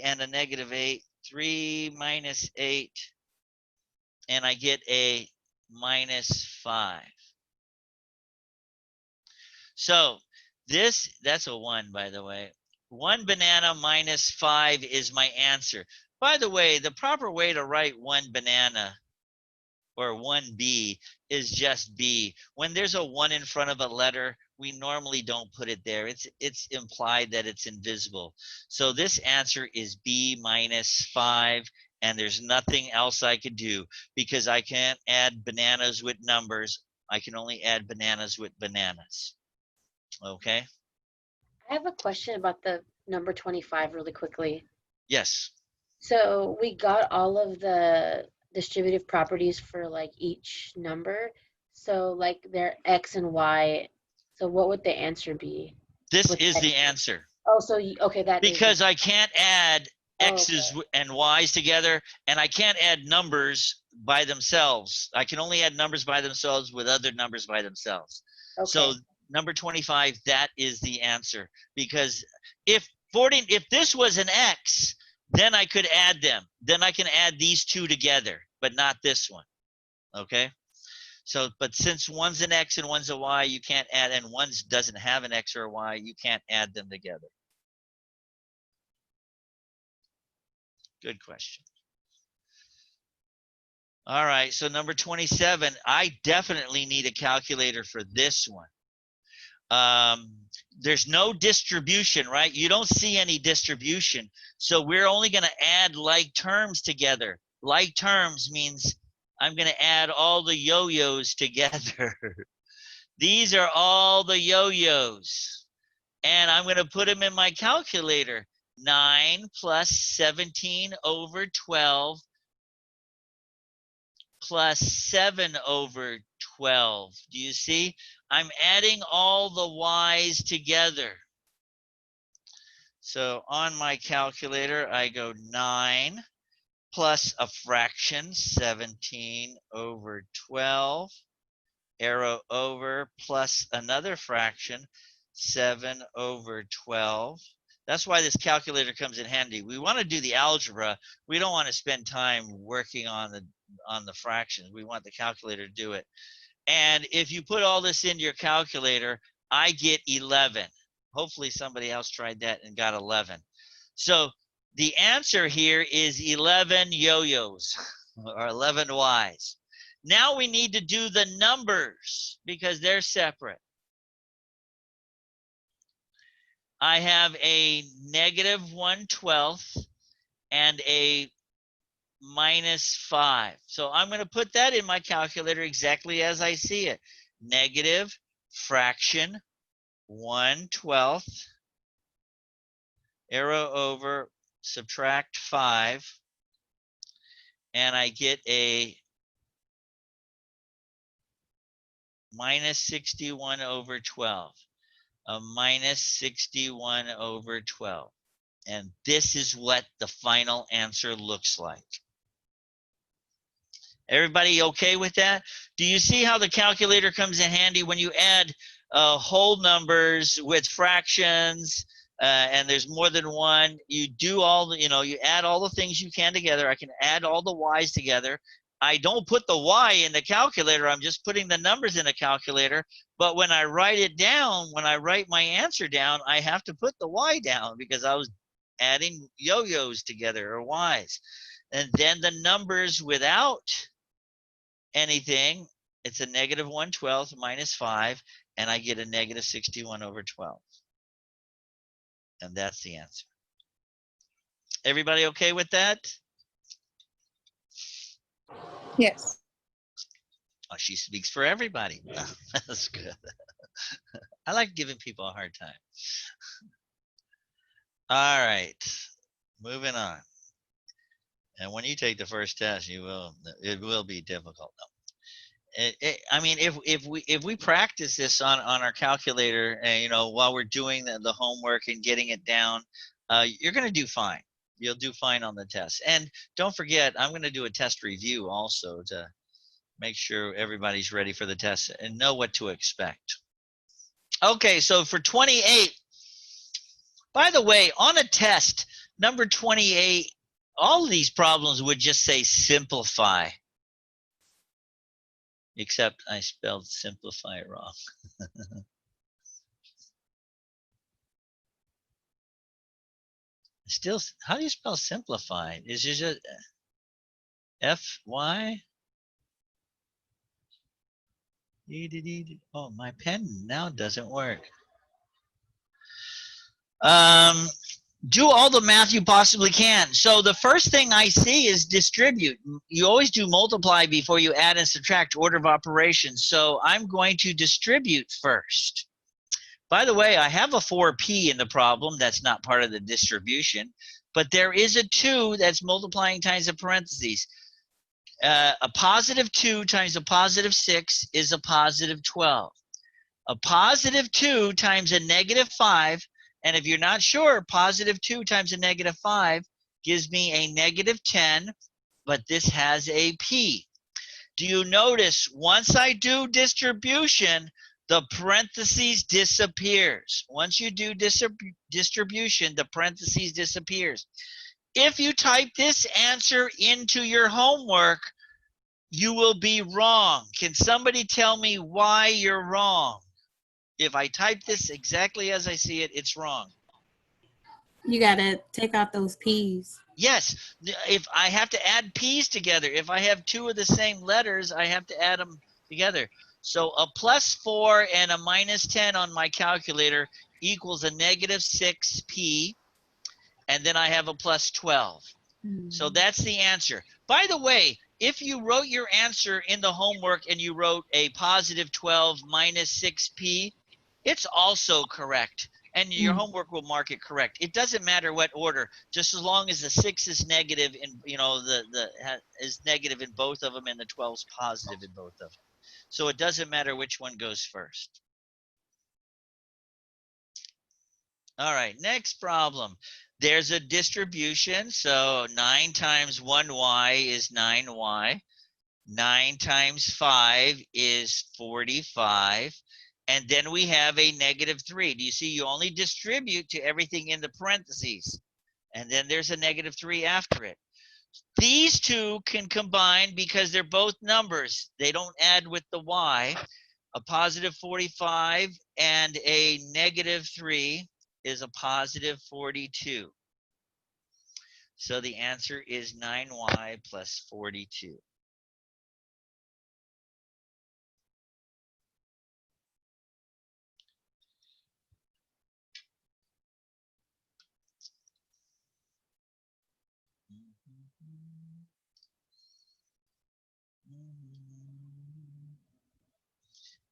and a negative 8, 3 minus 8, and I get a minus 5. So that's a 1, by the way. 1 banana minus 5 is my answer. By the way, the proper way to write 1 banana or 1B is just B. When there's a 1 in front of a letter, we normally don't put it there. It's implied that it's invisible. So this answer is B minus 5, and there's nothing else I could do because I can't add bananas with numbers. I can only add bananas with bananas. Okay? I have a question about the number 25 really quickly. Yes. So we got all of the distributive properties for like each number. So like they're X and Y. So what would the answer be? This with is X? the answer. Oh, so okay, that because is I can't add X's okay. and Y's together, and I can't add numbers by themselves. I can only add numbers by themselves with other numbers by themselves. Okay. So number 25, that is the answer. Because if this was an X, then I could add them. Then I can add these two together, but not this one. Okay? So, but since one's an X and one's a Y, you can't add, and one doesn't have an X or a Y, you can't add them together. Good question. All right, so number 27, I definitely need a calculator for this one. There's no distribution, right? You don't see any distribution. So we're only going to add like terms together. Like terms means I'm going to add all the yo-yos together. These are all the yo-yos. And I'm going to put them in my calculator. 9 plus 17 over 12 plus 7 over 12. Do you see? I'm adding all the y's together. So on my calculator, I go 9 plus a fraction, 17 over 12, arrow over, plus another fraction, 7 over 12. That's why this calculator comes in handy. We want to do the algebra. We don't want to spend time working on the fractions. We want the calculator to do it. And if you put all this in your calculator, I get 11. Hopefully somebody else tried that and got 11. So the answer here is 11 yo-yos or 11 y's. Now we need to do the numbers because they're separate. I have a negative 1/12 and a minus 5. So I'm going to put that in my calculator exactly as I see it. Negative fraction 1/12, arrow over, subtract 5, and I get a minus 61 over 12. A minus 61 over 12. And this is what the final answer looks like. Everybody okay with that? Do you see how the calculator comes in handy when you add whole numbers with fractions and there's more than one? You do all the, you add all the things you can together. I can add all the y's together. I don't put the y in the calculator. I'm just putting the numbers in a calculator. But when I write it down, when I write my answer down, I have to put the y down because I was adding yo-yos together or y's. And then the numbers without anything, it's a negative 1/12 minus 5, and I get a negative 61/12. And that's the answer. Everybody okay with that? Yes. Oh, she speaks for everybody. That's good. I like giving people a hard time. All right, moving on. And when you take the first test, it will be difficult. I mean, if we practice this on our calculator, and while we're doing the homework and getting it down, you're going to do fine. You'll do fine on the test. And don't forget, I'm going to do a test review also to make sure everybody's ready for the test and know what to expect. Okay, so for 28, by the way, on a test, number 28, all of these problems would just say simplify. Except I spelled simplify wrong. Still, how do you spell simplify? Is it just F-Y? Oh, my pen now doesn't work. Do all the math you possibly can. So the first thing I see is distribute. You always do multiply before you add and subtract, order of operations. So I'm going to distribute first. By the way, I have a 4p in the problem. That's not part of the distribution. But there is a 2 that's multiplying times the parentheses. A positive 2 times a positive 6 is a positive 12. A positive 2 times a negative 5, and if you're not sure, positive 2 times a negative 5 gives me a negative 10, but this has a p. Do you notice once I do distribution, the parentheses disappears. Once you do distribution, the parentheses disappears. If you type this answer into your homework, you will be wrong. Can somebody tell me why you're wrong? If I type this exactly as I see it, it's wrong. You gotta take out those P's. Yes, if I have to add P's together, if I have 2 of the same letters, I have to add them together. So a +4 and a -10 on my calculator equals a -6p, and then I have a +12. So that's the answer. By the way, if you wrote your answer in the homework and you wrote a +12 -6p, it's also correct. And your homework will mark it correct. It doesn't matter what order, just as long as the 6 is negative and is negative in both of them and the 12 is positive in both of them. So it doesn't matter which one goes first. All right, next problem. There's a distribution. So 9 times 1y is 9y. 9 times 5 is 45. And then we have a -3. Do you see? You only distribute to everything in the parentheses. And then there's a -3 after it. These two can combine because they're both numbers. They don't add with the y. A +45 and a -3 is a +42. So the answer is 9y plus 42.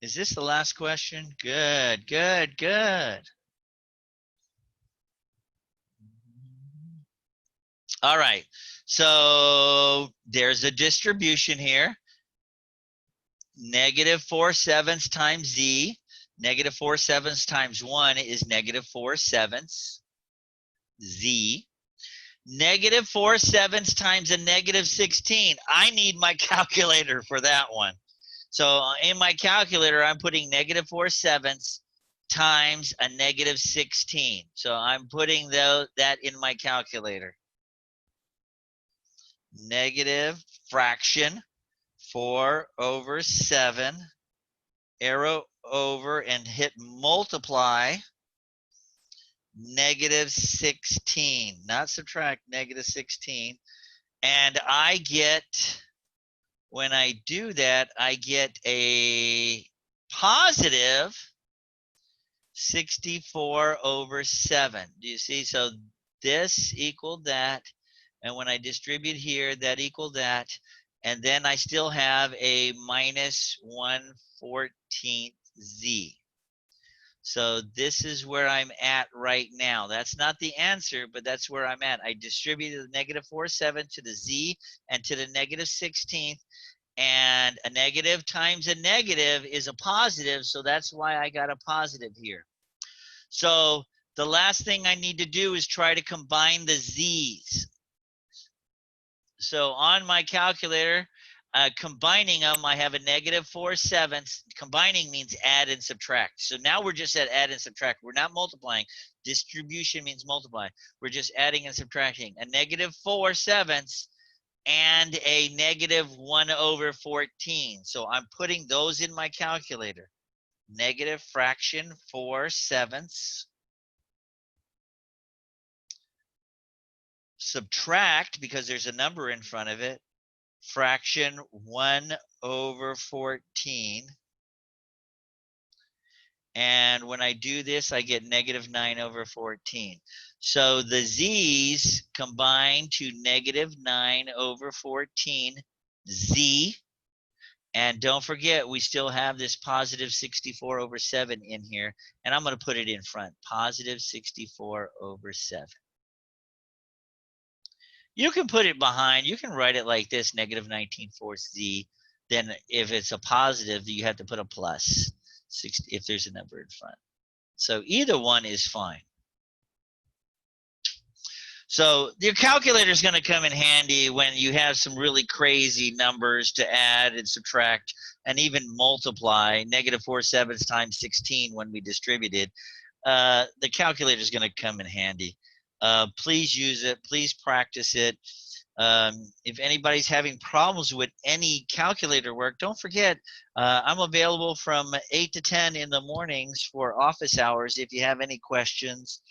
Is this the last question? Good, good, good. All right, so there's a distribution here. -4/7 times z. -4/7 times 1 is -4/7. Z. Negative 4/7 times a negative 16. I need my calculator for that one. So in my calculator, I'm putting negative 4/7 times a negative 16. So I'm putting that in my calculator. Negative fraction 4/7, arrow over and hit multiply, negative 16, not subtract, negative 16. And I get, when I do that, I get a positive 64/7. Do you see? So this equaled that. And when I distribute here, that equaled that. And then I still have a minus 1/14 Z. So this is where I'm at right now. That's not the answer, but that's where I'm at. I distributed the negative 4/7 to the Z and to the negative 16th. And a negative times a negative is a positive, so that's why I got a positive here. So the last thing I need to do is try to combine the Z's. So on my calculator, combining them, I have a negative 4/7. Combining means add and subtract. So now we're just at add and subtract. We're not multiplying. Distribution means multiply. We're just adding and subtracting. A negative 4/7 and a negative 1/14. So I'm putting those in my calculator. Negative fraction 4/7. Subtract, because there's a number in front of it, fraction 1/14. And when I do this, I get negative 9/14. So the Z's combine to negative 9/14 Z. And don't forget, we still have this positive 64/7 in here. And I'm going to put it in front, positive 64/7. You can put it behind. You can write it like this, negative 19/4 Z. Then if it's a positive, you have to put a plus 60 if there's a number in front. So either one is fine. So your calculator is going to come in handy when you have some really crazy numbers to add and subtract and even multiply. Negative 4/7 times 16 when we distributed. The calculator is going to come in handy. Please use it. Please practice it. If anybody's having problems with any calculator work, don't forget, I'm available from 8 to 10 in the mornings for office hours if you have any questions.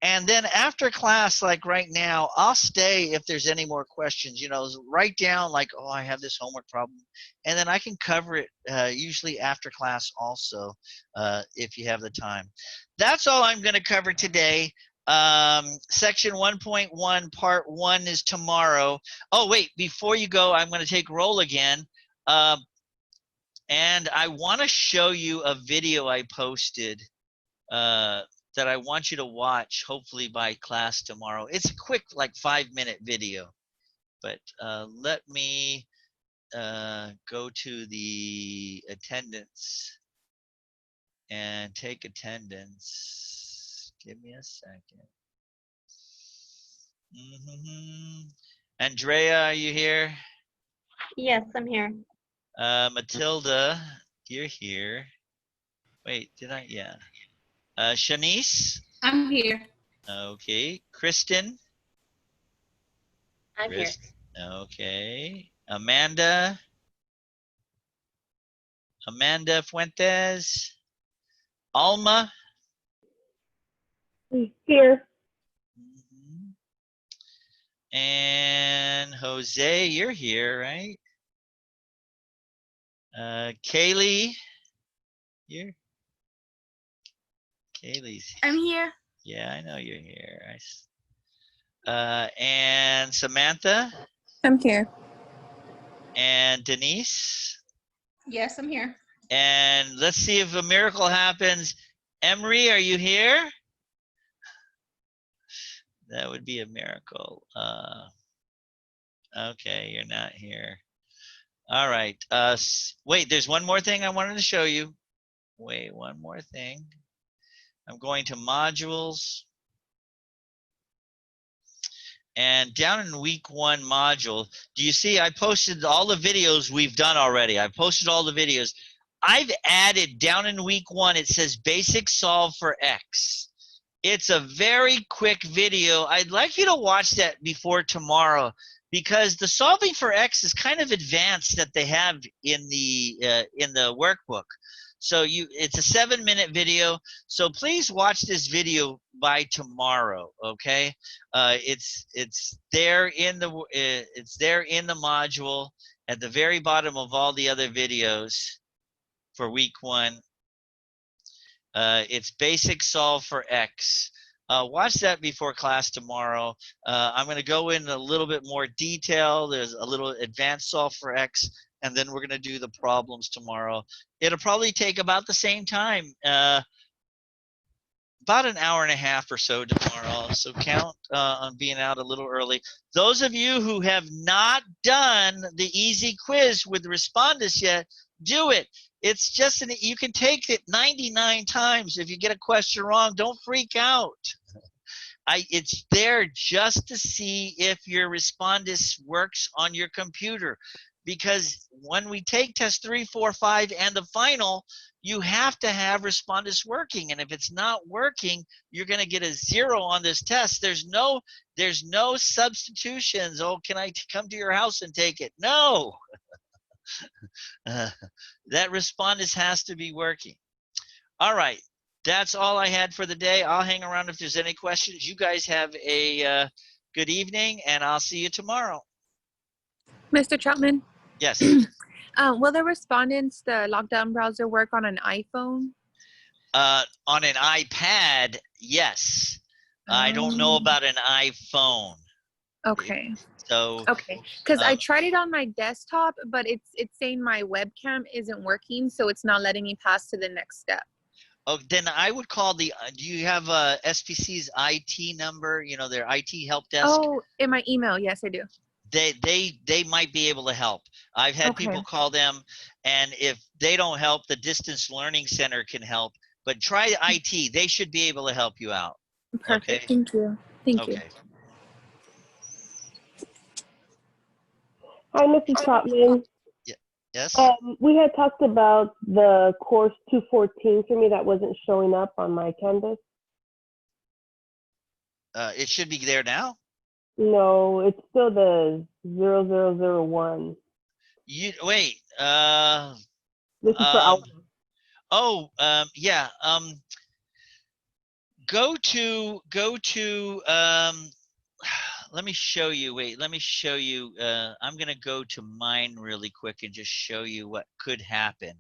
And then after class, like right now, I'll stay if there's any more questions. You know, write down like, oh, I have this homework problem. And then I can cover it usually after class also if you have the time. That's all I'm going to cover today. Section 1.1, part 1 is tomorrow. Oh, wait, before you go, I'm going to take roll again. And I want to show you a video I posted that I want you to watch, hopefully by class tomorrow. It's a quick, like 5-minute video. But let me go to the attendance and take attendance. Give me a second. Andrea, are you here? Yes, I'm here. Matilda, you're here. Wait, did I? Yeah. Shaniece? I'm here. Okay. Kristen? I'm here. Okay. Amanda Fuentes? Alma? Here. And Jose, you're here, right? Kaylee? Kaylee's here. I'm here. Yeah, I know you're here. And Samantha? I'm here. And Denise? Yes, I'm here. And let's see if a miracle happens. Emery, are you here? That would be a miracle. Okay, you're not here. All right. Wait, there's one more thing I wanted to show you. Wait, one more thing. I'm going to modules. And down in week 1 module, do you see I posted all the videos we've done already? I posted all the videos. I've added down in week 1, it says basic solve for X. It's a very quick video. I'd like you to watch that before tomorrow, because the solving for X is kind of advanced that they have in the workbook. So it's a 7-minute video. So please watch this video by tomorrow, okay? It's there in the module at the very bottom of all the other videos for week 1. It's basic solve for X. Watch that before class tomorrow. I'm going to go in a little bit more detail. There's a little advanced solve for X, and then we're going to do the problems tomorrow. It'll probably take about the same time, about an hour and a half or so tomorrow. So count on being out a little early. Those of you who have not done the easy quiz with respondents yet, do it. It's just you can take it 99 times. If you get a question wrong, don't freak out. It's there just to see if your respondus works on your computer, because when we take test 3, 4, 5 and the final, you have to have respondus working, and if it's not working, you're going to get a 0 on this test. There's no substitutions. Oh, can I come to your house and take it? No. That respondus has to be working. All right, that's all I had for the day. I'll hang around if there's any questions. You guys have a good evening, and I'll see you tomorrow. Mr. Troutman, Yes. will the respondents, the lockdown browser, work on an iPhone? On an iPad, yes. I don't know about an iPhone. Okay. So okay, because I tried it on my desktop, but it's saying my webcam isn't working, so it's not letting me pass to the next step. Oh, then I would call do you have SPC's IT number? You know, their IT help desk. Oh, in my email, yes, I do. They might be able to help. I've had people call them, and if they don't help, the Distance Learning Center can help. But try IT; they should be able to help you out. Perfect. Okay? Thank you. Thank you. Hi, Mrs. Trotman. Yes. We had talked about the course 214 for me that wasn't showing up on my Canvas. It should be there now. No, it's still the 0001. You wait. This is for our. Yeah. Go to let me show you. Wait, let me show you. I'm going to go to mine really quick and just show you what could happen.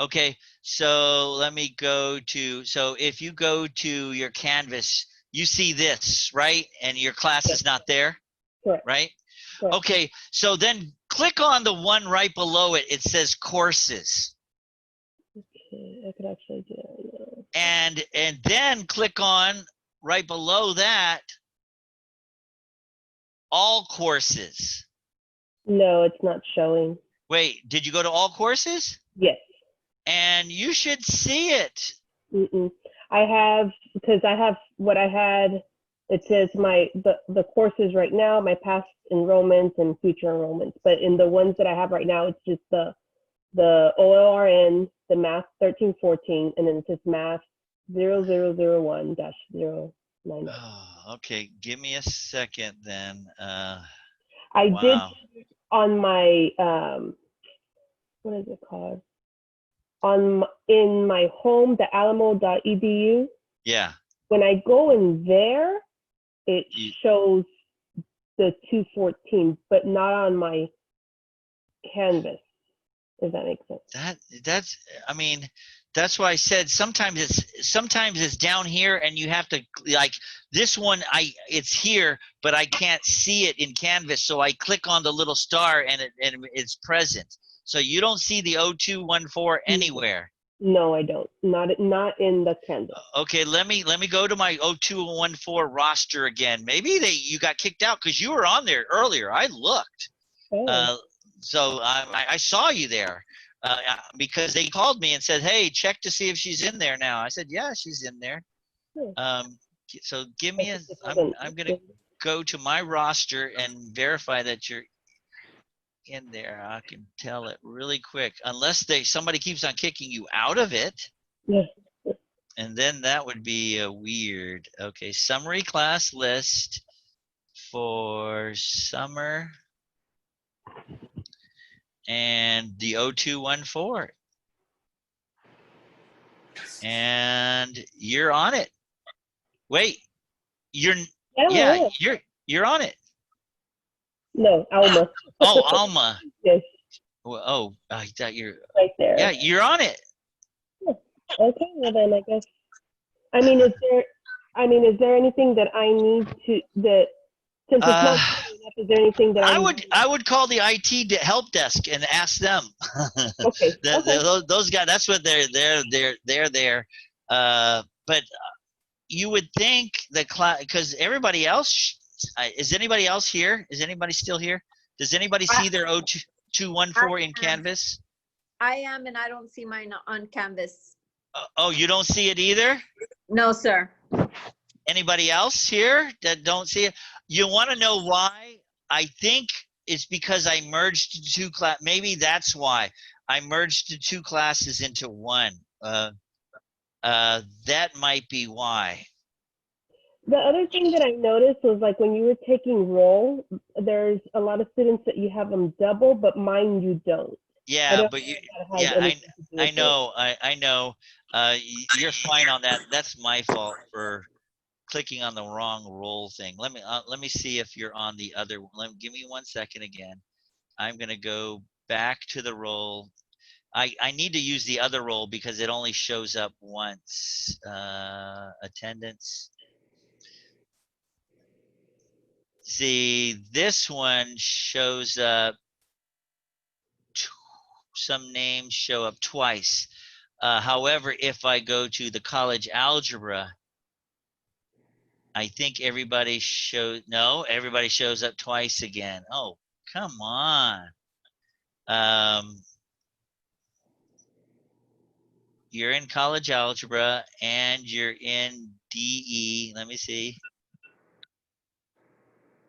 Okay, so let me go to, so if you go to your Canvas, you see this, right? And your class is not there, Correct. right? Correct. Okay, so then click on the one right below it. It says courses. Okay, I could actually do that. And then click on right below that, all courses. No, it's not showing. Wait, did you go to all courses? Yes. And you should see it. I have, because I have what I had, it says the courses right now, my past enrollments and future enrollments. But in the ones that I have right now, it's just the OLRN, the math 1314, and then it says math 0001-090. Oh, okay, give me a second then. I wow. did on my, what is it called? In my home, the alamo.edu. Yeah. When I go in there, it shows the 214, but not on my Canvas. Does that make sense? That's I mean, that's why I said sometimes it's down here and you have to, like this one, it's here, but I can't see it in Canvas, so I click on the little star and it's present. So you don't see the 0214 anywhere. No, I don't. Not in the Canvas. Okay, let me go to my 0214 roster again. Maybe you got kicked out because you were on there earlier. I looked. Oh. So I saw you there because they called me and said, "Hey, check to see if she's in there now." I said, "Yeah, she's in there." So give me a, Hold I'm on. gonna go to my roster and verify that you're in there. I can tell it really quick, unless somebody keeps on kicking you out of it. Yeah. And then that would be weird. Okay, summary class list for summer and the 0214. And you're on it. Wait, you're you're on it. No, Alma. Oh, Alma. Yes, Well, oh, I thought you're. right there. Yeah, you're on it. Okay, well then I guess. I mean, is there anything that I need to since it's not good enough, is there anything that I would call the IT help desk and ask them. Okay. Those guys, that's what they're there. But you would think that because everybody else, is anybody else here? Is anybody still here? Does anybody see their 0214 in Canvas? I am, and I don't see mine on Canvas. Oh, you don't see it either? No, sir. Anybody else here that don't see it? You want to know why? I think it's because I merged two class. Maybe that's why I merged the two classes into one. That might be why. The other thing that I noticed was like when you were taking roll, there's a lot of students that you have them double, but mine you don't. Yeah, but you, I know. You're fine on that. That's my fault for clicking on the wrong roll thing. Let me see if you're on the other. Give me 1 second again. I'm gonna go back to the roll. I need to use the other roll because it only shows up once. Attendance. See, this one shows up. Some names show up twice. However, if I go to the college algebra, I think everybody shows up twice again. Oh, come on. You're in college algebra and you're in DE. Let me see.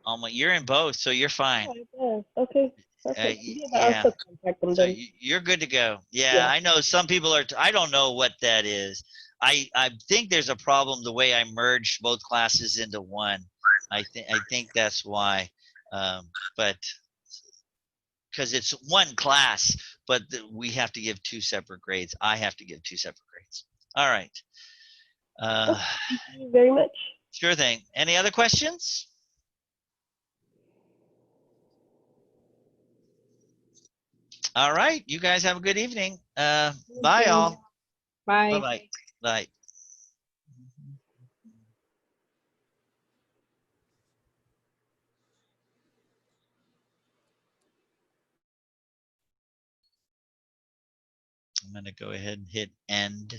Alma, you're in both, so you're fine. Okay. Yeah. So you're good to go. Yeah, I know some people are. I don't know what that is. I think there's a problem the way I merged both classes into one. I think that's why. But because it's one class, but we have to give two separate grades. I have to give two separate grades. All right. Thank you very much. Sure thing. Any other questions? All right. You guys have a good evening. Bye, all. Bye. Bye-bye. Bye. I'm going to go ahead and hit end.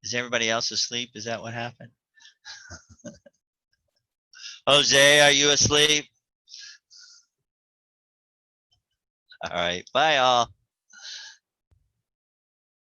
Is everybody else asleep? Is that what happened? Jose, are you asleep? All right. Bye, all.